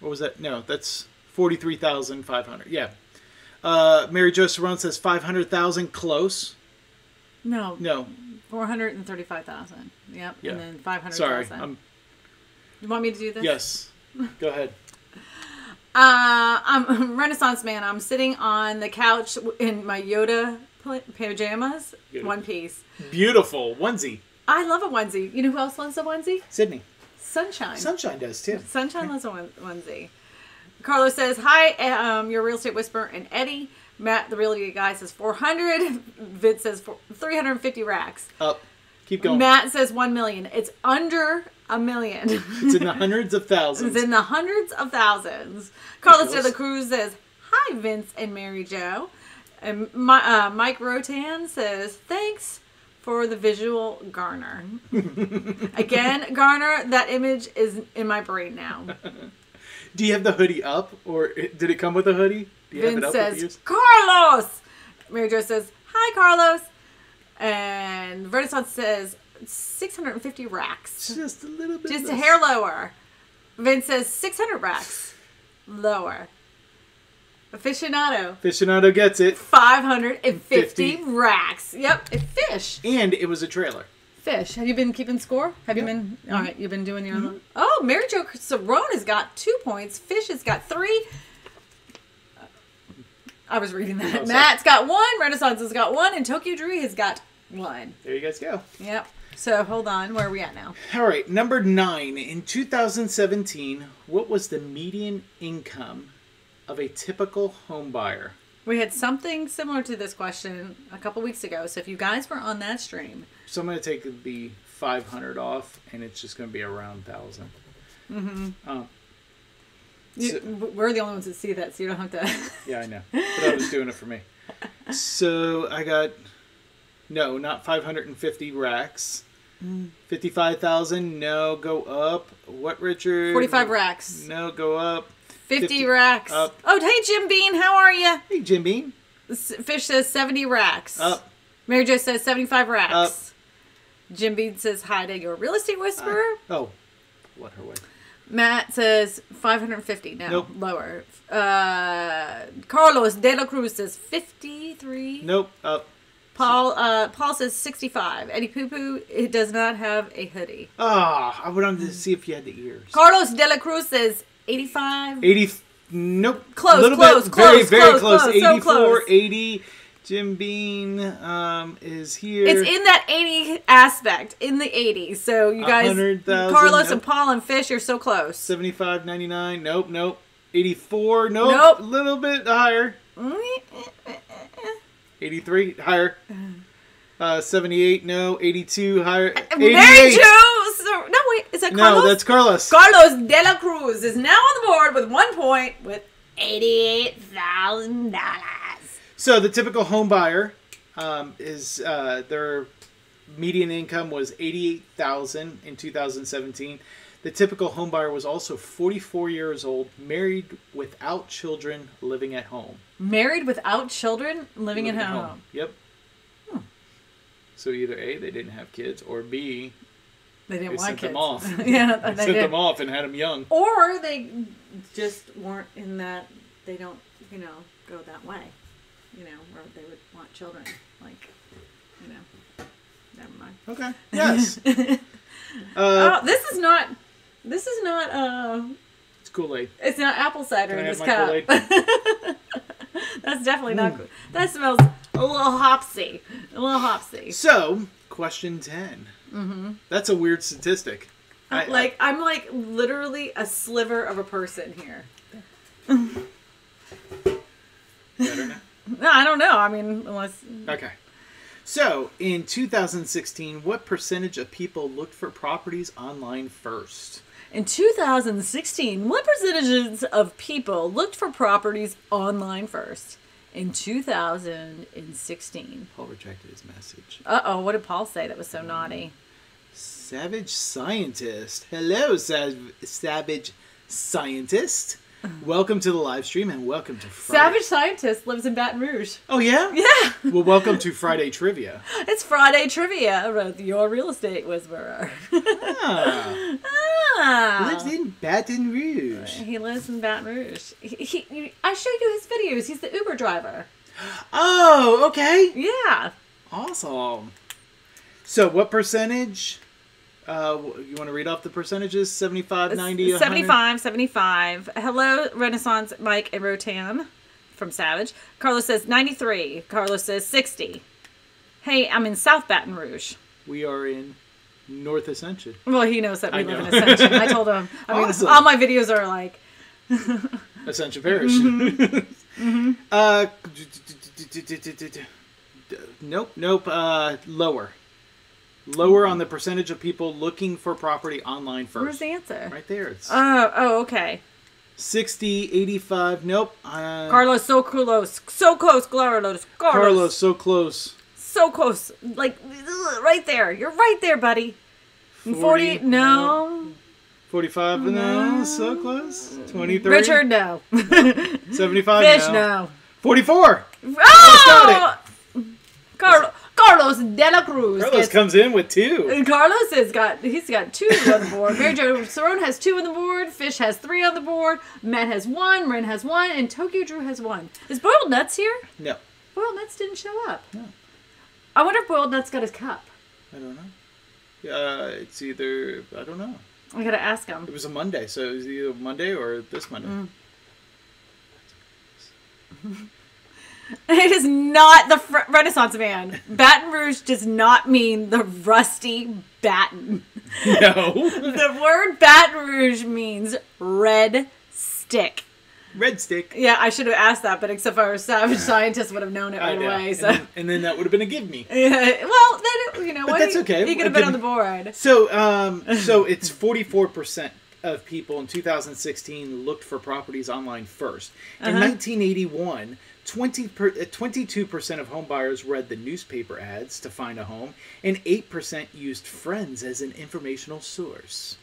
What was that? No, that's 43,500. Yeah. Mary Jo Saron says 500,000. Close. No. 435,000. Yep. Yeah. And then 500,000. Sorry. You want me to do this? Yes. Go ahead. I'm Renaissance Man. I'm sitting on the couch in my Yoda pajamas. Beautiful. One piece. Beautiful. Onesie. I love a onesie. You know who else loves a onesie? Sydney. Sunshine. Sunshine does too. Sunshine loves a onesie. Carlos says, hi, your real estate whisperer and Eddie. Matt, the realty guy, says 400. Vince says 350 racks. Up. Keep going. Matt says 1 million. It's under $1 million. It's in the hundreds of thousands. It's in the hundreds of thousands. Carlos de la Cruz says, hi, Vince and Mary Jo. And Mike Rotan says, thanks for the visual, Garner. Again, Garner, that image is in my brain now. Do you have the hoodie up? Or did it come with a hoodie? Do you Vince have it up says, Carlos! Mary Jo says, hi, Carlos. And Renaissance says, 650 racks. Just a little bit. Just a hair lower. Vince says, 600 racks. Lower. Aficionado gets it. 550 racks. Yep, it's fish. And it was a trailer. Fish. Have you been keeping score? Have you been? All right, you've been doing your own. Oh, Mary Jo Saron has got 2 points. Fish has got 3. I was reading that. Oh, Matt's got 1. Renaissance has got 1. And Tokyo Drew has got 1. There you guys go. Yep. So, hold on. Where are we at now? All right, number 9. In 2017, what was the median income of a typical home buyer? We had something similar to this question a couple weeks ago. So if you guys were on that stream. So I'm going to take the 500 off, and it's just going to be around 1,000. Mm-hmm. We're the only ones that see that, so you don't have to. Yeah, I know. But I was doing it for me. So I got, no, not 550 racks. 55,000. No, go up. What, Richard? 45 racks. No, go up. 50 racks. Up. Oh, hey, Jim Bean. How are you? Hey, Jim Bean. Fish says 70 racks. Up. Mary Jo says 75 racks. Up. Jim Bean says hi to your real estate whisperer. Oh, what her way? Matt says 550. No, nope. Lower. Carlos de la Cruz says 53. Nope. Up. Paul says 65. Eddie Poo Poo, it does not have a hoodie. I wanted to see if you had the ears. Carlos de la Cruz says 85. 80. Nope. Close. Very close. 84, so close. 80. Jim Bean is here. It's in that 80 aspect, in the 80s. So you guys, 100,000. Carlos and Paul and Fish, you're so close. 75, 99. Nope. 84. Nope. A little bit higher. 83 higher. 78. No. 82 higher. 88. Mary Jo. No, wait. Is that Carlos? No, that's Carlos. Carlos de la Cruz is now on the board with 1 point with $88,000. So the typical home buyer is their median income was $88,000 in 2017. The typical home buyer was also 44 years old, married without children, living at home. Married without children, living at home. Yep. So either A, they didn't have kids, or B, they didn't want sent kids. them off. Yeah, they sent them off and had them young. Or they just weren't in that, they don't, go that way. Where they would want children. Like, never mind. Okay. Yes. This is not, it's Kool-Aid. It's not apple cider in this cup. Kool-Aid? That's definitely not good. That smells a little hopsy. So, question 10. Mm-hmm. That's a weird statistic. I'm like literally a sliver of a person here. Better now? No, I don't know. I mean, unless... Okay. So, in 2016, what percentage of people looked for properties online first? In 2016, what percentages of people looked for properties online first? In 2016. Paul rejected his message. Uh-oh, what did Paul say that was so naughty? Savage Scientist. Hello, Savage Scientist. Welcome to the live stream and welcome to Friday. Savage Scientist lives in Baton Rouge. Oh, yeah? Yeah. Well, welcome to Friday Trivia. It's Friday Trivia with your real estate whisperer. Lives in Baton Rouge. He lives in Baton Rouge. I showed you his videos. He's the Uber driver. Oh, okay. Yeah. Awesome. So, what percentage? You want to read off the percentages? 75, 90, 100? 75, 75. Hello, Renaissance, Mike, and Rotan from Savage. Carlos says 93. Carlos says 60. Hey, I'm in South Baton Rouge. We are in North Ascension. Well, he knows that we live in Ascension. I told him. I mean, Awesome. all my videos are like... Ascension Parish. Nope. Lower. Lower on the percentage of people looking for property online first. Where's the answer? Right there. It's Oh, okay. 60, 85. Nope. Carlos, so close. So close, Carlos. Carlos, so close. So close. Like, right there. You're right there, buddy. 40, no. 45, no. So close. 23. Richard, no. 75, Fish, no. no. 44. Oh! Carlos De La Cruz. Carlos comes in with 2. Carlos he's got 2 on the board. Mary Jo Cerrone has 2 on the board. Fish has 3 on the board. Matt has 1. Ren has 1. And Tokyo Drew has 1. Is Boiled Nuts here? No. Boiled Nuts didn't show up. No. I wonder if Boiled Nuts got his cup. I don't know. It's either, I don't know. I gotta ask him. It was a Monday, so it was either Monday or this Monday. It is not the Renaissance man. Baton Rouge does not mean the rusty baton. No. The word Baton Rouge means red stick. Red stick. Yeah, I should have asked that, but except for our Savage Scientist would have known it right away. So. And then that would have been a give me. Yeah, well, then, you know what? That's okay. He could have been on the board. So, so it's 44% of people in 2016 looked for properties online first. In 1981, 22% of home buyers read the newspaper ads to find a home, and 8% used friends as an informational source.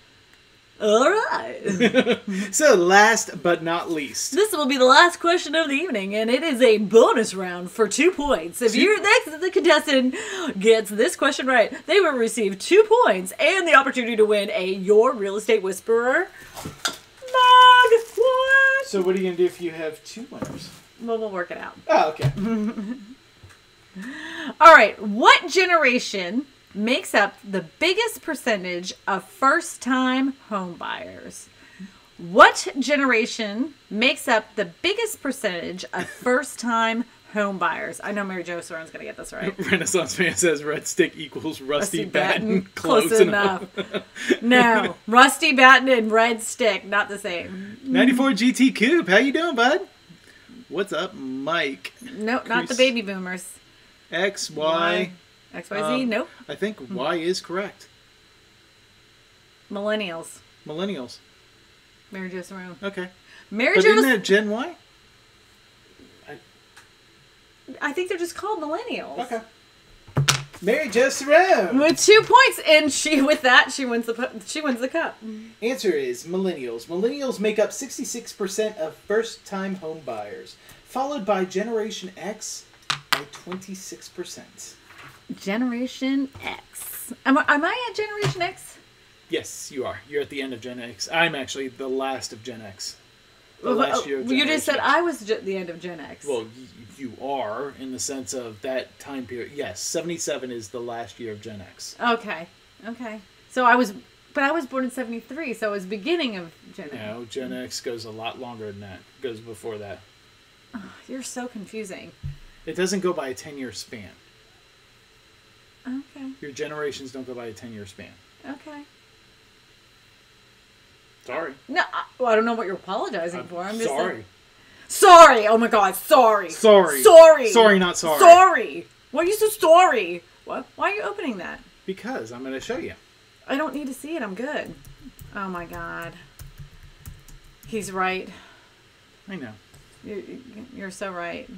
All right. So, last but not least. This will be the last question of the evening, and it is a bonus round for 2 points. If the contestant gets this question right, they will receive 2 points and the opportunity to win a Your Real Estate Whisperer mug. What? So, what are you going to do if you have 2 winners? Well, we'll work it out. Oh, okay. All right. What generation makes up the biggest percentage of first-time home buyers? What generation makes up the biggest percentage of first-time home buyers? I know Mary Jo Cerrone's going to get this right. Renaissance fan says red stick equals rusty baton. Close enough. No. Rusty baton and red stick, not the same. 94 GT Coupe. How you doing, bud? What's up, Mike? Nope, not the baby boomers. X, Y. XYZ, nope. I think Y is correct. Millennials. Millennials. Mary Jo Cerrone. Okay. Mary But Jo isn't that Gen Y? I think they're just called millennials. Okay. Mary Jo Cerrone. With 2 points, and she wins the cup. Answer is millennials. Millennials make up 66% of first-time home buyers, followed by Generation X by 26%. Generation X. Am I at Generation X? Yes, you are. You're at the end of Gen X. I'm actually the last of Gen X. The last year of You just said X. I was the end of Gen X. Well, you are in the sense of that time period. Yes, 77 is the last year of Gen X. Okay. So I was born in 73, so it was beginning of Gen X. No, Gen X goes a lot longer than that. It goes before that. Oh, you're so confusing. It doesn't go by a 10-year span. Okay. Your generations don't go by a 10-year span. Okay. Sorry. No, I don't know what you're apologizing for. I'm just sorry. Sorry. Oh my God. Sorry. Sorry. Sorry. Sorry, not sorry. Sorry. What is the story? What? Why are you opening that? Because I'm going to show you. I don't need to see it. I'm good. Oh my God. He's right. I know. You're so right.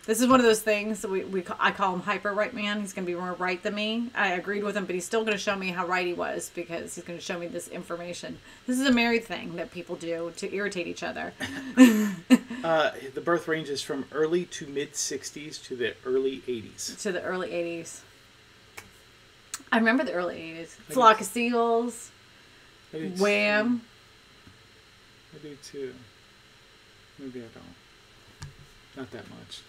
This is one of those things that I call him hyper right man. He's going to be more right than me. I agreed with him, but he's still going to show me how right he was because he's going to show me this information. This is a married thing that people do to irritate each other. The birth range is from early to mid 60s to the early 80s. To the early 80s. I remember the early 80s. Flock of Seagulls. Wham. I do too. Maybe I don't. Not that much.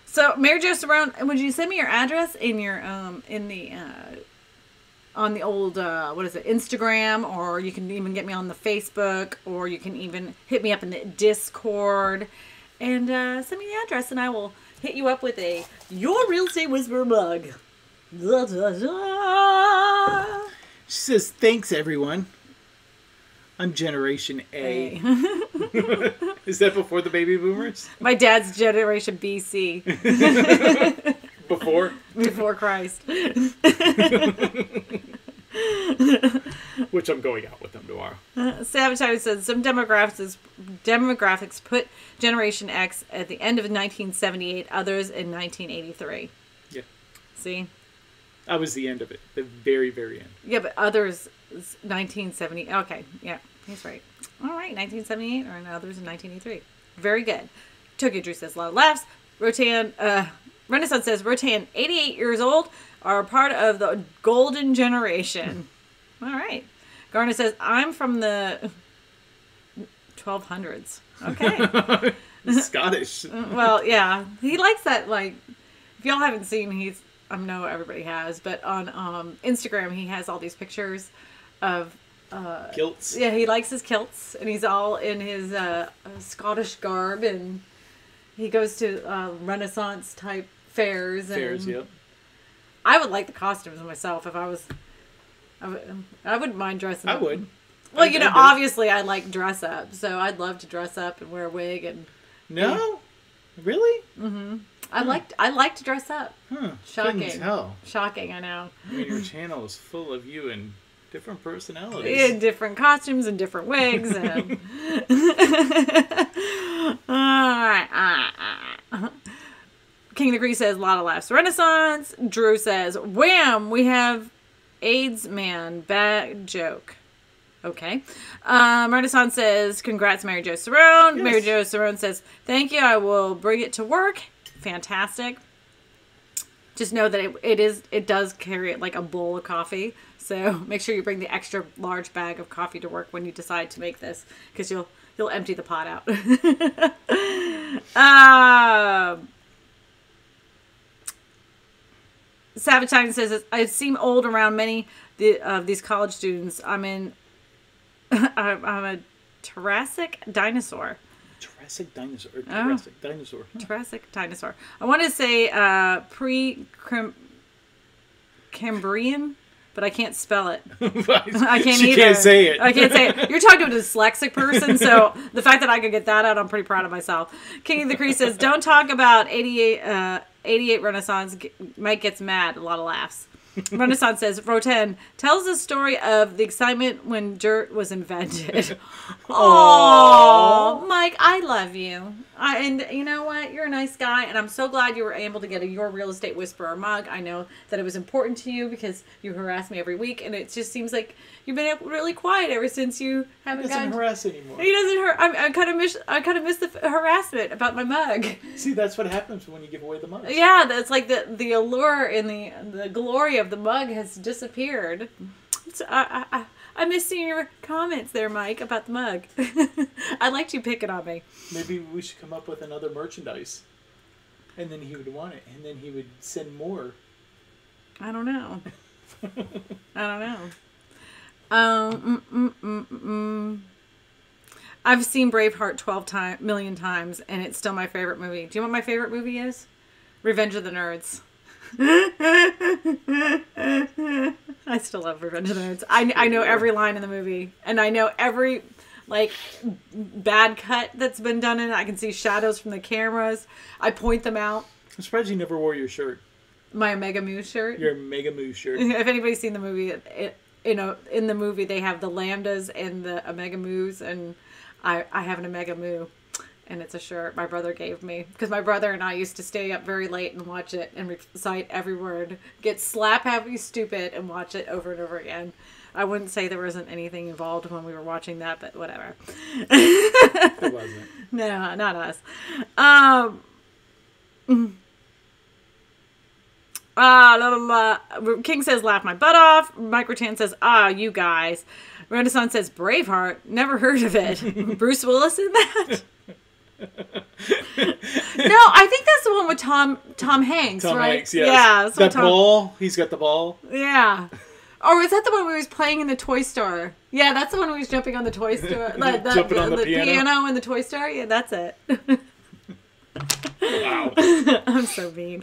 So, Mary Jo Cerrone, would you send me your address in your in the on the old what is it, Instagram, or you can even get me on the Facebook, or you can even hit me up in the Discord and send me the address, and I will hit you up with a Your Real Estate Whisperer mug. She says, "Thanks, everyone. I'm Generation A." Is that before the baby boomers? My dad's Generation BC. Before? Before Christ. Which I'm going out with them tomorrow. Sabotage says some demographics put Generation X at the end of 1978, others in 1983. Yeah. See? I was the end of it. The very, very end. Yeah, but others 1970. Okay, yeah, he's right. All right, 1978 or others in 1983. Very good. Tokyo Drew says a lot of laughs. Renaissance says Rotan, 88 years old, are part of the golden generation. All right. Garner says I'm from the 1200s. Okay. Scottish. Well, yeah, he likes that. Like, if y'all haven't seen, I know everybody has, but on Instagram he has all these pictures of kilts. Yeah, he likes his kilts, and he's all in his Scottish garb, and he goes to Renaissance type fairs. Fairs, and yep. I would like the costumes myself if I was. I wouldn't mind dressing up. I would. Well, obviously I like dress up, so I'd love to dress up and wear a wig and. No, really? Mm-hmm. I like to dress up. Huh. Shocking. Couldn't tell. Shocking, I know. I mean, your channel is full of you and different personalities. In different costumes and different wigs. And... King of the Grease says, a lot of laughs. Renaissance. Drew says, wham, we have AIDS man. Bad joke. Okay. Renaissance says, congrats, Mary Jo Cerrone. Yes. Mary Jo Cerrone says, thank you. I will bring it to work. Fantastic. Just know that it does carry it like a bowl of coffee. So make sure you bring the extra large bag of coffee to work when you decide to make this, because you'll empty the pot out. Sabatine says, I seem old around many of these college students. I'm a Jurassic dinosaur. Jurassic dinosaur. Dinosaur. Huh. Jurassic dinosaur. I want to say pre-Cambrian, but I can't spell it. I can't either. Can't say it. I can't say it. You're talking to a dyslexic person, so the fact that I could get that out, I'm pretty proud of myself. King of the Crease says, don't talk about 88 Renaissance. Mike gets mad. A lot of laughs. Renaissance says, Roten, tell us the story of the excitement when dirt was invented. Oh, Mike, I love you. And you know what? You're a nice guy, and I'm so glad you were able to get a Your Real Estate Whisperer mug. I know that it was important to you because you harass me every week, and it just seems like you've been really quiet ever since you haven't He doesn't harass anymore. He doesn't harass. I kind of miss the harassment about my mug. See, that's what happens when you give away the mugs. Yeah, that's like the allure and the glory of the mug has disappeared. So I missed seeing your comments there, Mike, about the mug. I liked you picking on me. Maybe we should come up with another merchandise. And then he would want it. And then he would send more. I don't know. I've seen Braveheart 12 million times, and it's still my favorite movie. Do you know what my favorite movie is? Revenge of the Nerds. I still love Revenge of the Nerds. I know every line in the movie, and I know every like bad cut that's been done in it. I can see shadows from the cameras. I point them out. I'm surprised you never wore your shirt. My Omega Moo shirt. Your Omega Moo shirt. If anybody's seen the movie, in the movie they have the lambdas and the Omega Moos, and I have an Omega Moo, and it's a shirt my brother gave me because my brother and I used to stay up very late and watch it and recite every word, get slap happy stupid, and watch it over and over again. I wouldn't say there wasn't anything involved when we were watching that, but whatever. It wasn't. No, not us. King says, laugh my butt off. Mike Rattan says, you guys. Renaissance says, Braveheart. Never heard of it. Bruce Willis in that? No, I think that's the one with Tom Hanks, Tom right? Hanks, yes. Yeah. That ball. He's got the ball. Yeah. Or is that the one where he was playing in the toy store? Yeah, that's the one where he was jumping on the toy store. Jumping on the piano in the toy store? Yeah, that's it. Wow. I'm so mean.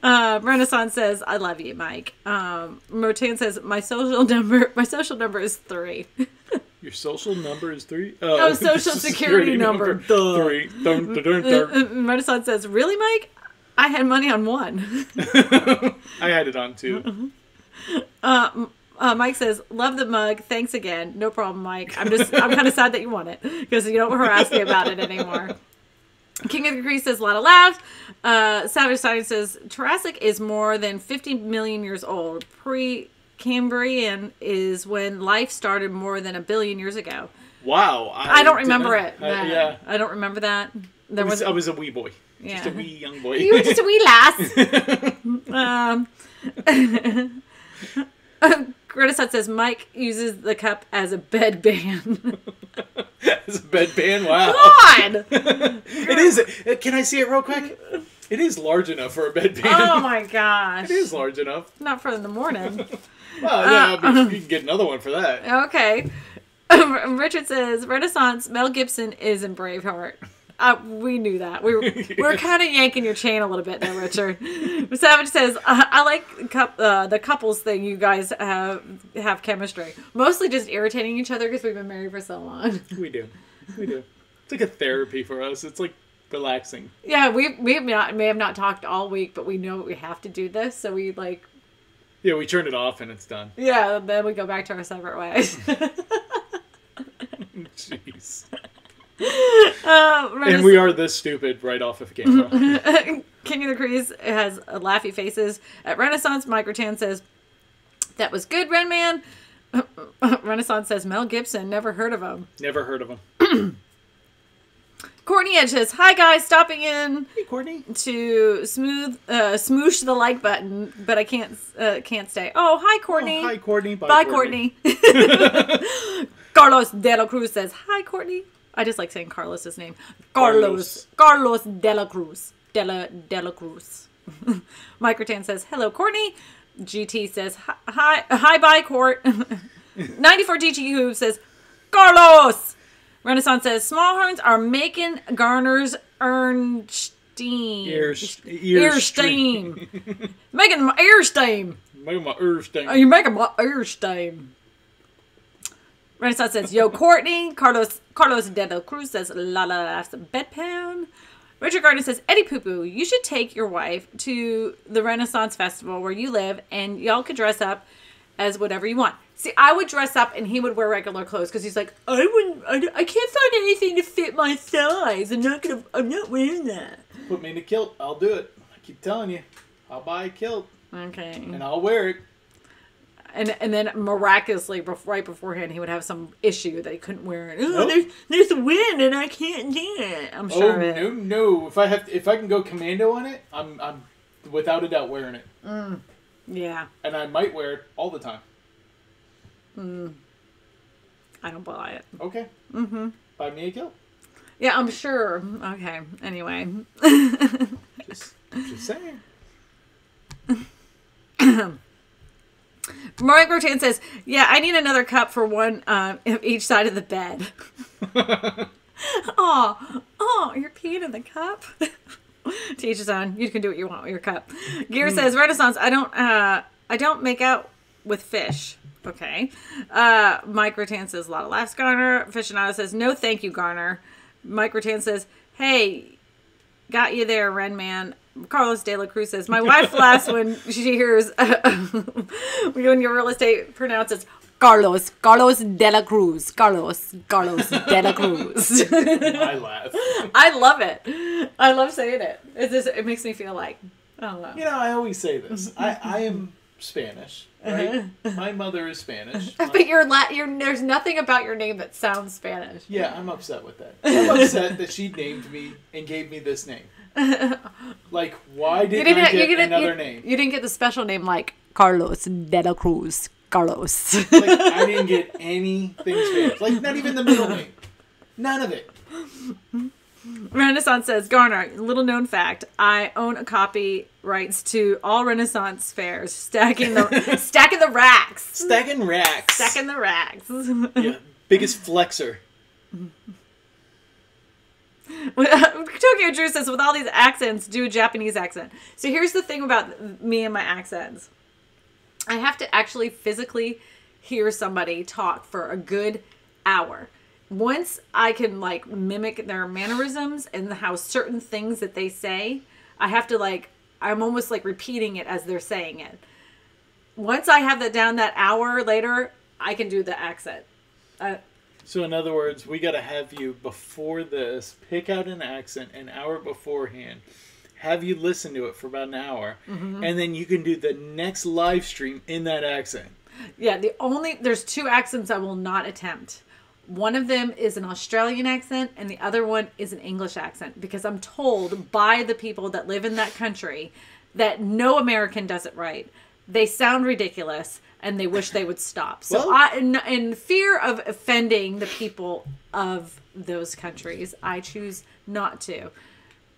Renaissance says, I love you, Mike. Motan says, my social number is 3. Your social number is 3? Social security number. 3. Dun, dun, dun, dun. Renaissance says, really, Mike? I had money on 1. I had it on 2. Mike says, love the mug. Thanks again. No problem, Mike. I'm kind of sad that you want it because you don't harass me about it anymore. King of the Grease says, a lot of laughs. Savage Science says, Jurassic is more than 50 million years old. Pre-Cambrian is when life started more than 1 billion years ago. Wow. I don't remember it. Yeah. I don't remember that. I was a wee boy. Yeah. Just a wee young boy. You were just a wee lass. Renaissance says, Mike uses the cup as a bedpan. As a bedpan? Wow. God! It is. Can I see it real quick? It is large enough for a bedpan. Oh my gosh. It is large enough. Not for in the morning. Well, no, you can get another one for that. Okay. Richard says, Renaissance, Mel Gibson is in Braveheart. We knew that. We were kind of yanking your chain a little bit there, Richard. Savage says, I like the couples thing. You guys have chemistry. Mostly just irritating each other because we've been married for so long. We do. It's like a therapy for us. It's like relaxing. Yeah, we may have not talked all week, but we know we have to do this, so we like. Yeah, we turn it off and it's done. Yeah, then we go back to our separate ways. Jeez. And we are this stupid right off of camera. King of the Crease has laughy faces. At Renaissance, Mike Rattan says, that was good, Ren Man. Renaissance says, Mel Gibson, never heard of him. Never heard of him. Courtney Edge says, hi guys, stopping in. Hey, Courtney. To smoosh the like button, but I can't stay. Oh, hi, Courtney. Oh, hi, Courtney. Bye, Courtney. Carlos De La Cruz says, hi, Courtney. I just like saying Carlos's name. Carlos De La Cruz. De La Cruz. Mike Rattan says, hello, Courtney. GT says, hi, bye, Court. 94 GTU says, Carlos. Renaissance says, Smallhorns are making Garner's Ernstein. Earstein. Making my Earstein. Making my Earstein. You're making my Earstein. Renaissance says, yo, Courtney. Carlos De La Cruz says, la that's a bedpan. Richard Gardner says, Eddie Poo Poo, you should take your wife to the Renaissance Festival where you live and y'all could dress up as whatever you want. See, I would dress up and he would wear regular clothes because he's like, I can't find anything to fit my size. I'm not wearing that. Put me in a kilt. I'll do it. I keep telling you. I'll buy a kilt. Okay. And I'll wear it. And then miraculously, right beforehand, he would have some issue that he couldn't wear it. Oh, Nope. there's wind and I can't do it. I'm sure of it. No. If I can go commando on it, I'm without a doubt wearing it. Yeah. And I might wear it all the time. I don't buy it. Okay. Buy me a kilt. Yeah, I'm sure. Okay. Anyway. Just saying. Mike Rotan says, yeah, I need another cup for one each side of the bed. Oh, you're peeing in the cup? To each his own. You can do what you want with your cup. Gear says, Renaissance, I don't make out with fish. Okay. Mike Rattan says, a lot of laughs, Garner. Aficionado says, no thank you, Garner. Mike Rattan says, hey, got you there, Ren Man. Carlos De La Cruz says, my wife laughs when she hears when your real estate pronounces Carlos De La Cruz. Carlos De La Cruz. I laugh. I love it. I love saying it. It makes me feel like, I don't know. You know, I always say this. I am Spanish, right? My mother is Spanish. But there's nothing about your name that sounds Spanish. Yeah, I'm upset with that. I'm upset that she named me and gave me this name. Like, why didn't I get another name? You didn't get the special name like Carlos De La Cruz. Carlos. Like, I didn't get anything Spanish. Like, not even the middle name. None of it. Renaissance says, Garner, little known fact, I own a copyrights to all Renaissance fairs, stacking the racks. Stacking racks. Stacking the racks. Yeah, biggest flexer. Tokyo Drew says, with all these accents, do a Japanese accent. So here's the thing about me and my accents. I have to actually physically hear somebody talk for a good hour. Once I can like mimic their mannerisms and how certain things that they say, I have to like, I'm almost like repeating it as they're saying it. Once I have that down, that hour later, I can do the accent. So in other words, we got to have you before this, pick out an accent an hour beforehand, have you listen to it for about an hour, and then you can do the next live stream in that accent. Yeah, there's two accents I will not attempt. One of them is an Australian accent, and the other one is an English accent, because I'm told by the people that live in that country that no American does it right. They sound ridiculous, and they wish they would stop. So in fear of offending the people of those countries, I choose not to.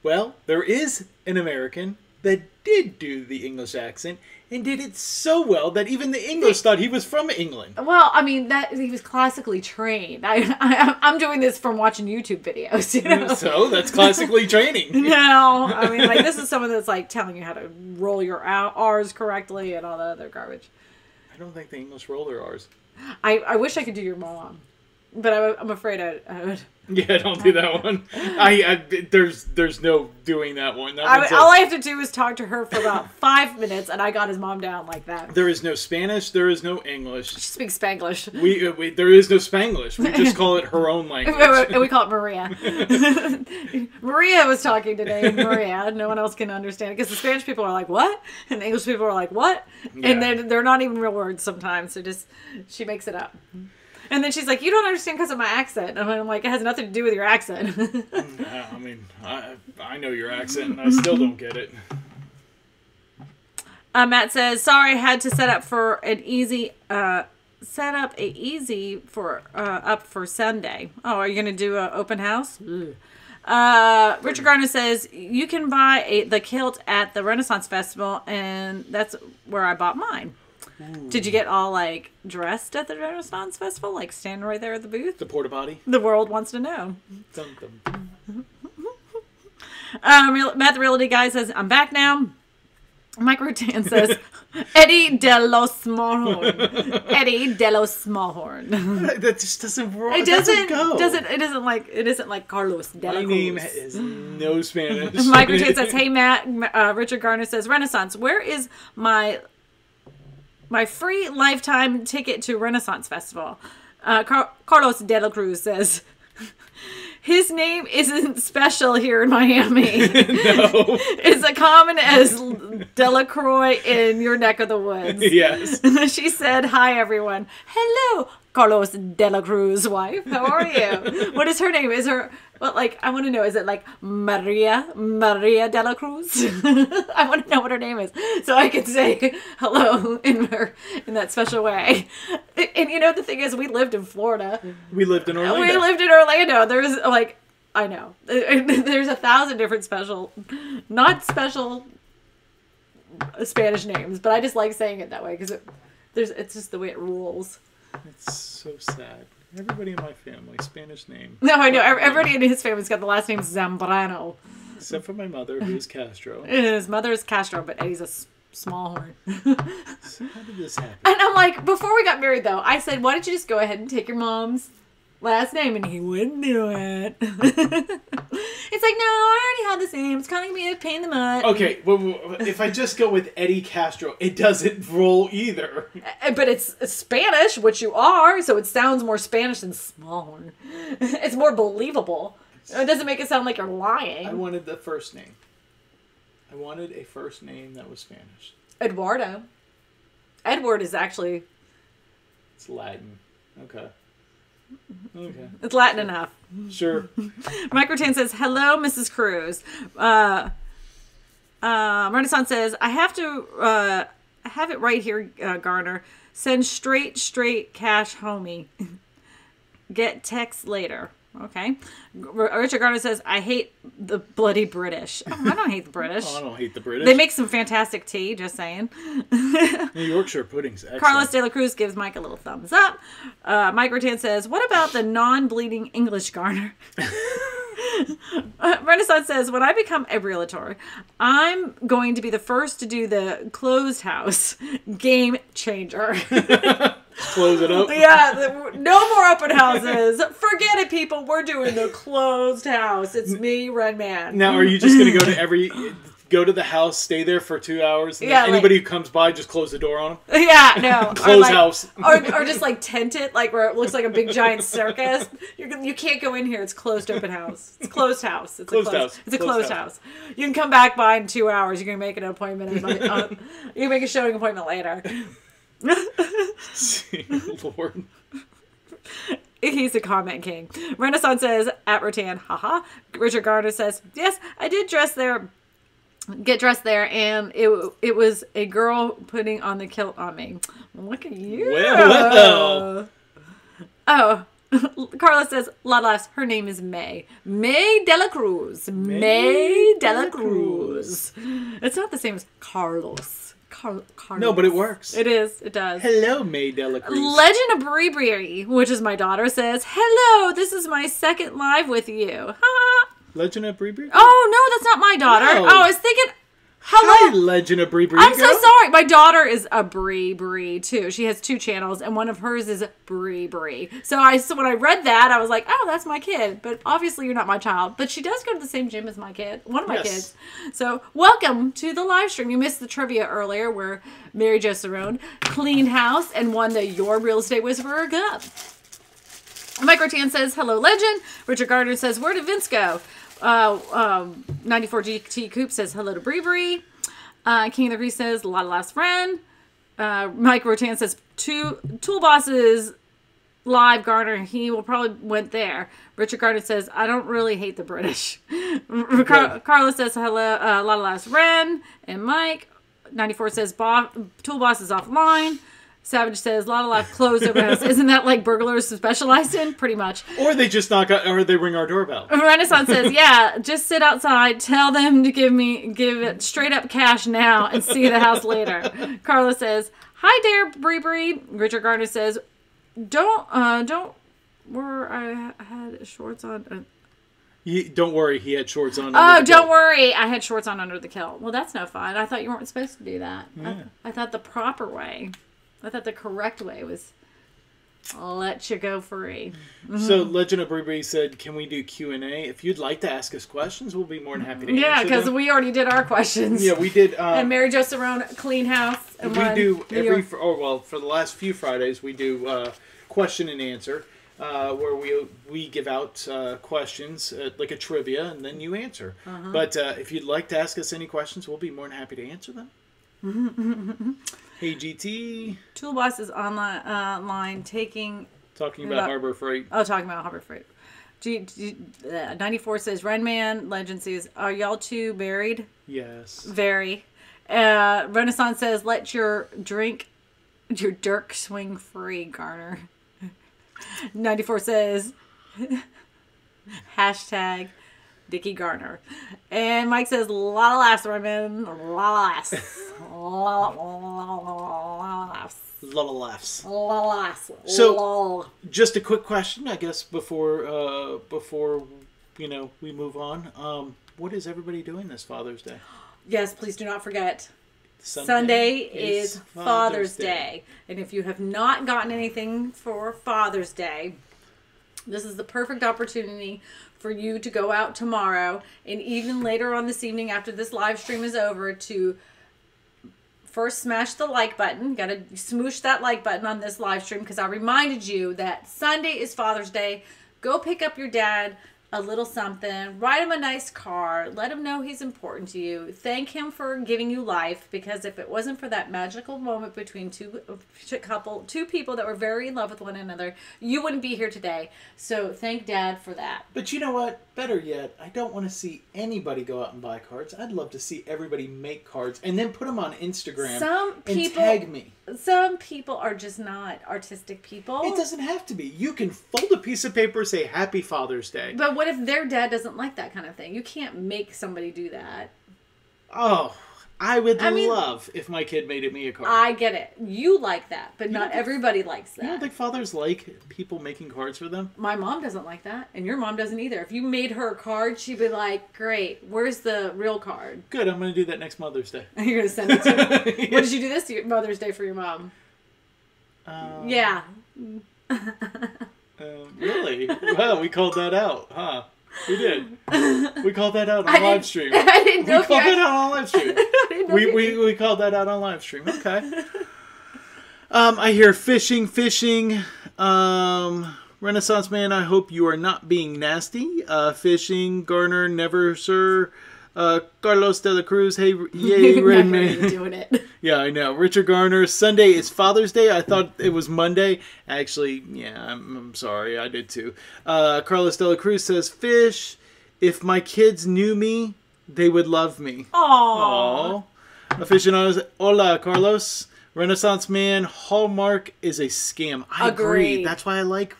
Well, there is an American that did do the English accent and did it so well that even the English thought he was from England. Well, I mean, that he was classically trained. I'm doing this from watching YouTube videos, you know? So that's classically training. No, I mean, like, this is someone that's like telling you how to roll your R's correctly and all that other garbage. I don't think the English roll their R's. I wish I could do your mom, but I'm afraid I would. Yeah, don't do that one. There's no doing that one. All I have to do is talk to her for about 5 minutes, and I got his mom down like that. There is no Spanish. There is no English. She speaks Spanglish. There is no Spanglish. We just call it her own language. And we call it Maria. Maria was talking today. Maria. No one else can understand it, because the Spanish people are like, what? And the English people are like, what? Yeah. And then they're not even real words sometimes. So she makes it up. And then she's like, you don't understand because of my accent. And I'm like, it has nothing to do with your accent. I mean, I know your accent, and I still don't get it. Matt says, sorry, I had to set up for an easy, up for Sunday. Oh, are you going to do an open house? Richard Garner says, you can buy the kilt at the Renaissance Festival, and that's where I bought mine. Ooh. Did you get all like dressed at the Renaissance Festival, like standing right there at the booth? The porta potty. The world wants to know. Dum, dum. Matt the Realty Guy says, I'm back now. Mike Rutan says, Eddie de los Smallhorn. Eddie de los Smallhorn. That just doesn't work. It isn't like Carlos de la Cruz. My name is no Spanish. Mike Rutan says, hey Matt. Richard Garner says, Renaissance, where is my free lifetime ticket to Renaissance Festival? Carlos de la Cruz says, his name isn't special here in Miami. No. It's as common as Delacroix in your neck of the woods. Yes. She said, hi, everyone. Hello, Carlos de la Cruz wife. How are you? What is her name? I want to know, is it like Maria de la Cruz? I want to know what her name is so I can say hello in that special way. And you know, the thing is, we lived in Florida. We lived in Orlando. There's I know. There's 1,000 different not special Spanish names, but I just like saying it that way because it's just the way it rolls. It's so sad. Everybody in my family, Spanish name. No, I know. Everybody in his family's got the last name Zambrano. Except for my mother, who is Castro. His mother is Castro, but Eddie's a Smallhorn. So how did this happen? And I'm like, before we got married, though, I said, why don't you just go ahead and take your mom's last name? And he wouldn't do it. It's like, no, I already have the same. It's kind of going to be a pain in the butt. Okay, well, if I just go with Eddie Castro, it doesn't roll either. But it's Spanish, which you are, so it sounds more Spanish than Smallhorn. It's more believable. It doesn't make it sound like you're lying. I wanted the first name. I wanted a first name that was Spanish. Eduardo. Edward is actually... It's Latin. Okay. It's Latin enough. Sure. Mike Rattan says, hello, Mrs. Cruz. Renaissance says, I have it right here, Garner. Send straight cash, homie. Get text later. Okay. Richard Garner says, I hate the bloody British. Oh, I don't hate the British. Oh, I don't hate the British. They make some fantastic tea, just saying. New Yorkshire pudding's excellent. Carlos De La Cruz gives Mike a little thumbs up. Mike Rattan says, what about the non-bleeding English Garner? Renaissance says, when I become a realtor, I'm going to be the first to do the closed house. Game changer. Close it up. Yeah, no more open houses. Forget it, people. We're doing the closed house. It's me, Red Man. Now, are you just going to go to the house, stay there for 2 hours, and then anybody who comes by, just close the door on them? Yeah, no. Close house. Or just like tent it, like where it looks like a big giant circus. You can't go in here. It's closed open house. It's closed house. It's closed house. It's a closed house. You can come back by in 2 hours. You can make an appointment. You can make a showing appointment later. Lord. He's a comment king. Renaissance says, at Rattan, haha. Richard Garner says, yes, I did get dressed there, and it was a girl putting on the kilt on me. Look at you. Well. Oh. Carla says, la laughs. Her name is May. May de la Cruz. May de la Cruz. It's not the same as Carlos. Carlos. No, but it works. It is. It does. Hello, May de la Cruz. Legend of Prairieville, which is my daughter, says, hello, this is my second live with you. Ha! Legend of Prairieville? Oh, no, that's not my daughter. No. Oh, I was thinking... Hello. Hi, Legend of Prairieville. I'm so sorry. My daughter is a Bree too. She has 2 channels, and one of hers is Bree. So when I read that, I was like, oh, that's my kid. But obviously, you're not my child. But she does go to the same gym as my kid, one of my kids. So welcome to the live stream. You missed the trivia earlier, where Mary Jo Cerrone cleaned house and won the Your Real Estate Whisperer Cup. Mike Rattan says, hello, Legend. Richard Gardner says, where did Vince go? 94 GT Coop says hello to Bree. King of the Grease says la last friend. Mike Rotan says Tool Bosses live Garner. He will probably went there. Richard Gardner says I don't really hate the British. Carla says hello la last Ren and Mike. 94 says Tool Boss is offline. Savage says, lot of life closed open house. Isn't that like burglars specialized in? Pretty much. Or they just or they ring our doorbell. Renaissance says, yeah, just sit outside. Tell them to give it straight up cash now and see the house later. Carla says, hi there, Bree. Richard Gardner says, don't worry, I had shorts on. Don't worry, he had shorts on. Oh, don't worry, I had shorts on under the kilt. Well, that's no fun. I thought you weren't supposed to do that. Yeah. I thought the proper way. I thought the correct way was let you go free. Mm-hmm. So Legend of Bree said, can we do Q&A? If you'd like to ask us questions, we'll be more than happy to answer them. Yeah, because we already did our questions. Yeah, we did. And Mary Jo Cerrone, clean house. And we do for the last few Fridays, we do question and answer, where we give out questions, like a trivia, and then you answer. Uh-huh. But if you'd like to ask us any questions, we'll be more than happy to answer them. Hey, GT. Toolbox is online talking about Harbor Freight. Oh, talking about Harbor Freight. 94 says, Renman. Legend says, are y'all two married? Yes. Very. Renaissance says, let your dirk swing free, Garner. 94 says, hashtag Dickie Garner. And Mike says, lot of laughs, Raymond. Lot of laughs. So, just a quick question, I guess, before we move on. What is everybody doing this Father's Day? Yes, please do not forget. Sunday is Father's Day. And if you have not gotten anything for Father's Day, this is the perfect opportunity for you to go out tomorrow and even later on this evening after this live stream is over to first smash the like button. Got to smoosh that like button on this live stream because I reminded you that Sunday is Father's Day. Go pick up your dad a little something, write him a nice card, let him know he's important to you, thank him for giving you life, because if it wasn't for that magical moment between two people that were very in love with one another, you wouldn't be here today. So thank Dad for that. But you know what? Better yet, I don't want to see anybody go out and buy cards. I'd love to see everybody make cards and then put them on Instagram and tag me. Some people are just not artistic people. It doesn't have to be. You can fold a piece of paper, say Happy Father's Day. But what if their dad doesn't like that kind of thing? You can't make somebody do that. Oh, I would love if my kid made me a card. I get it. You like that, but not everybody likes that. You don't think fathers like people making cards for them? My mom doesn't like that, and your mom doesn't either. If you made her a card, she'd be like, great, where's the real card? Good, I'm going to do that next Mother's Day. You're going to send it to her? Yeah. What did you do this Mother's Day for your mom? Yeah. Really? Well, we called that out, huh? We did. We called that out on live stream. I didn't know. We called that out on live stream. We called that out on live stream. Okay. I hear fishing. Renaissance Man, I hope you are not being nasty. Fishing, Garner, never, sir. Carlos de la Cruz, hey, yay, Redman. Doing it. Yeah, I know. Richard Garner, Sunday is Father's Day. I thought it was Monday. Actually, yeah, I'm sorry. I did too. Carlos de la Cruz says, fish. If my kids knew me, they would love me. Aww. Aficionados, hola, Carlos. Renaissance Man, Hallmark is a scam. I agree. That's why I like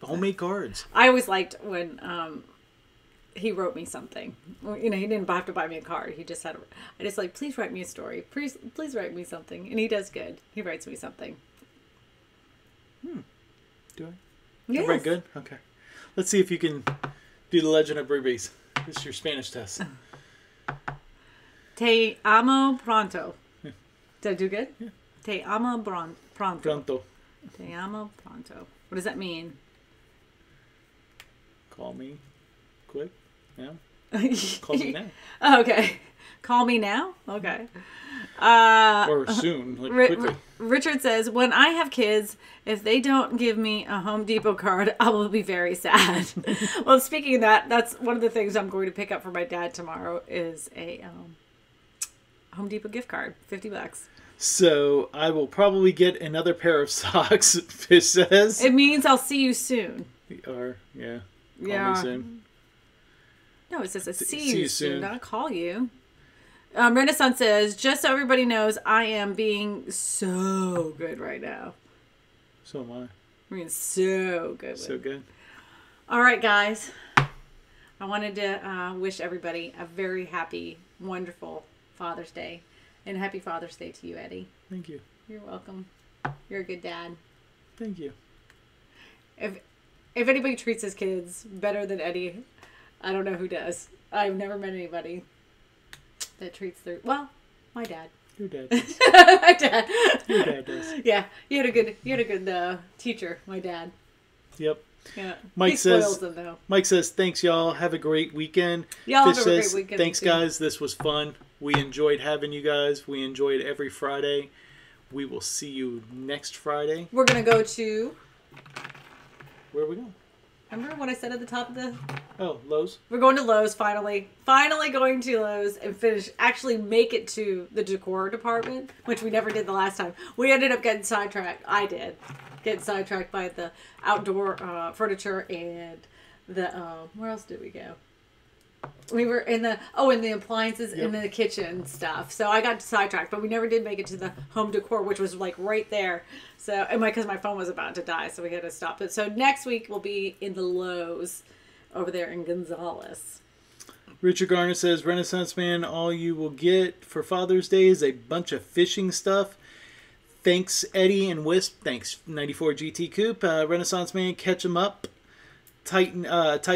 homemade cards. I always liked when he wrote me something. You know, he didn't have to buy me a card. He just had I just like, please write me a story. Please write me something. And he does good. He writes me something. Do I? Yes. I write good? Okay. Let's see if you can do the Legend of Breebies. This is your Spanish test. Te amo pronto. Yeah. Did I do good? Yeah. Te amo pronto. Pronto. Te amo pronto. What does that mean? Call me quick. Yeah. Call me now. Oh, okay. Call me now? Okay. Or soon, like quickly. Richard says, when I have kids, if they don't give me a Home Depot card, I will be very sad. Well, speaking of that, that's one of the things I'm going to pick up for my dad tomorrow is a Home Depot gift card, $50. So I will probably get another pair of socks, Fish says. It means I'll see you soon. Or, yeah. Call me soon. No, it says see you soon, not call you. Renaissance says, just so everybody knows, I am being so good right now. So am I. I mean, so good. So good. All right, guys. I wanted to wish everybody a very happy, wonderful Father's Day. And happy Father's Day to you, Eddie. Thank you. You're welcome. You're a good dad. Thank you. If anybody treats his kids better than Eddie, I don't know who does. I've never met anybody that treats their... Well, my dad. Your dad does. My dad. Your dad does. Yeah, you had a good teacher, my dad. Yep. Yeah. Mike he says, spoils them, though. Mike says, thanks, y'all. Have a great weekend. Y'all Fish have a great weekend. Thanks, guys. This was fun. We enjoyed having you guys. We enjoyed every Friday. We will see you next Friday. We're going to go to... Where are we going? Remember what I said at the top of the... Oh, Lowe's? We're going to Lowe's, finally. Finally going to Lowe's and actually make it to the decor department, which we never did the last time. We ended up getting sidetracked. I did. Getting sidetracked by the outdoor furniture and the... where else did we go? We were in the appliances in the kitchen stuff. So I got sidetracked, but we never did make it to the home decor, which was like right there. So, because my phone was about to die, so we had to stop it. So next week we'll be in the Lowe's over there in Gonzales. Richard Garner says, Renaissance Man, all you will get for Father's Day is a bunch of fishing stuff. Thanks, Eddie and Wisp. Thanks, 94 GT Coupe. Renaissance Man, catch 'em up. Tight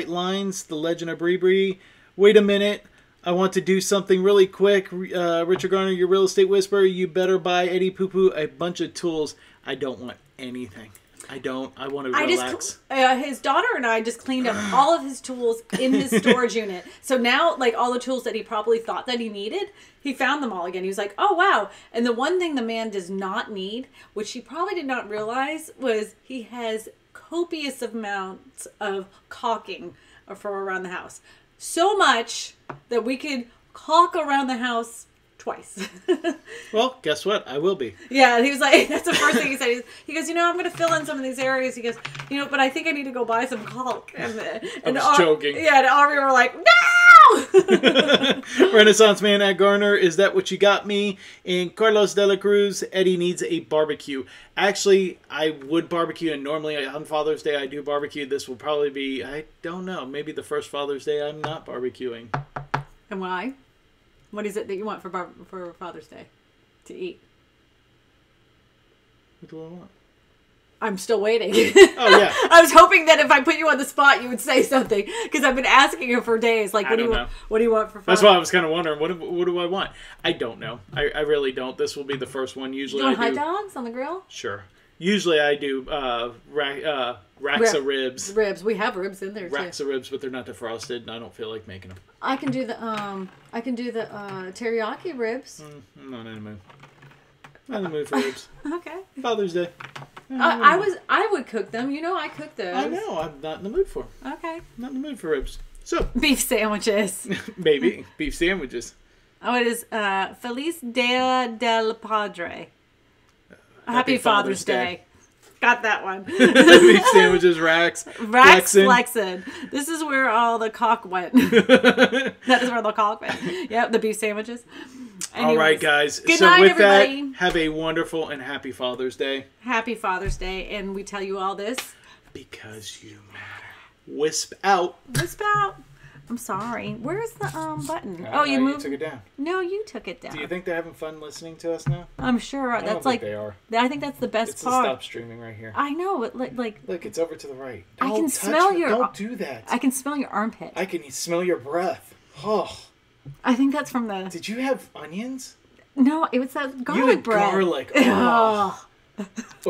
lines, The Legend of Bree. Wait a minute. I want to do something really quick. Richard Garner, your real estate whisperer, you better buy Eddie Poo Poo a bunch of tools. I don't want anything. I don't. I want to relax. His daughter and I just cleaned up all of his tools in his storage unit. So now, like, all the tools that he probably thought that he needed, he found them all again. He was like, oh, wow. And the one thing the man does not need, which he probably did not realize, was he has copious amounts of caulking for around the house. So much that we could caulk around the house twice. Well, guess what? I will be. Yeah, he was like, that's the first thing he said. He goes, I'm going to fill in some of these areas. He goes, but I think I need to go buy some caulk. And I was joking. Yeah, and Ari were like, no! Renaissance Man at Garner, is that what you got me? And Carlos de la Cruz, Eddie needs a barbecue. Actually, I would barbecue, and normally on Father's Day I do barbecue. This will probably be, I don't know, maybe the first Father's Day I'm not barbecuing. And why? What is it that you want for Father's Day to eat? What do I want? I'm still waiting. Oh, yeah. I was hoping that if I put you on the spot, you would say something. Because I've been asking you for days. Like, what do you want for Father's Day? That's why I was kind of wondering, what do I want? I don't know. I really don't. This will be the first one. Usually you want hot dogs on the grill? Sure. Usually I do racks of ribs. Ribs. We have ribs in there, racks of ribs, but they're not defrosted, and I don't feel like making them. I can do the teriyaki ribs. I'm not in the mood. Not in the mood for ribs. Okay. Father's Day. I would cook them. I cook those. I know. I'm not in the mood for them. Okay. Not in the mood for ribs. So. Beef sandwiches. Maybe. Beef sandwiches. Oh, it is Feliz Dia del Padre. Happy Father's Day. Got that one. Beef sandwiches, racks. Flexin'. This is where all the caulk went. That is where the caulk went. Yep, the beef sandwiches. Anyways, all right, guys. Good night, with everybody. That, have a wonderful and happy Father's Day. Happy Father's Day. And we tell you all this because you matter. Wisp out. Wisp out. I'm sorry. Where's the button? You moved. You took it down. No, you took it down. Do you think they're having fun listening to us now? I'm sure. I don't think they are. I think that's the best part. Stop streaming right here. I know. Look, it's over to the right. I can smell your. Don't do that. I can smell your armpit. I can smell your breath. Oh. I think that's from the. Did you have onions? No, it was that garlic bread. Garlic. Oh.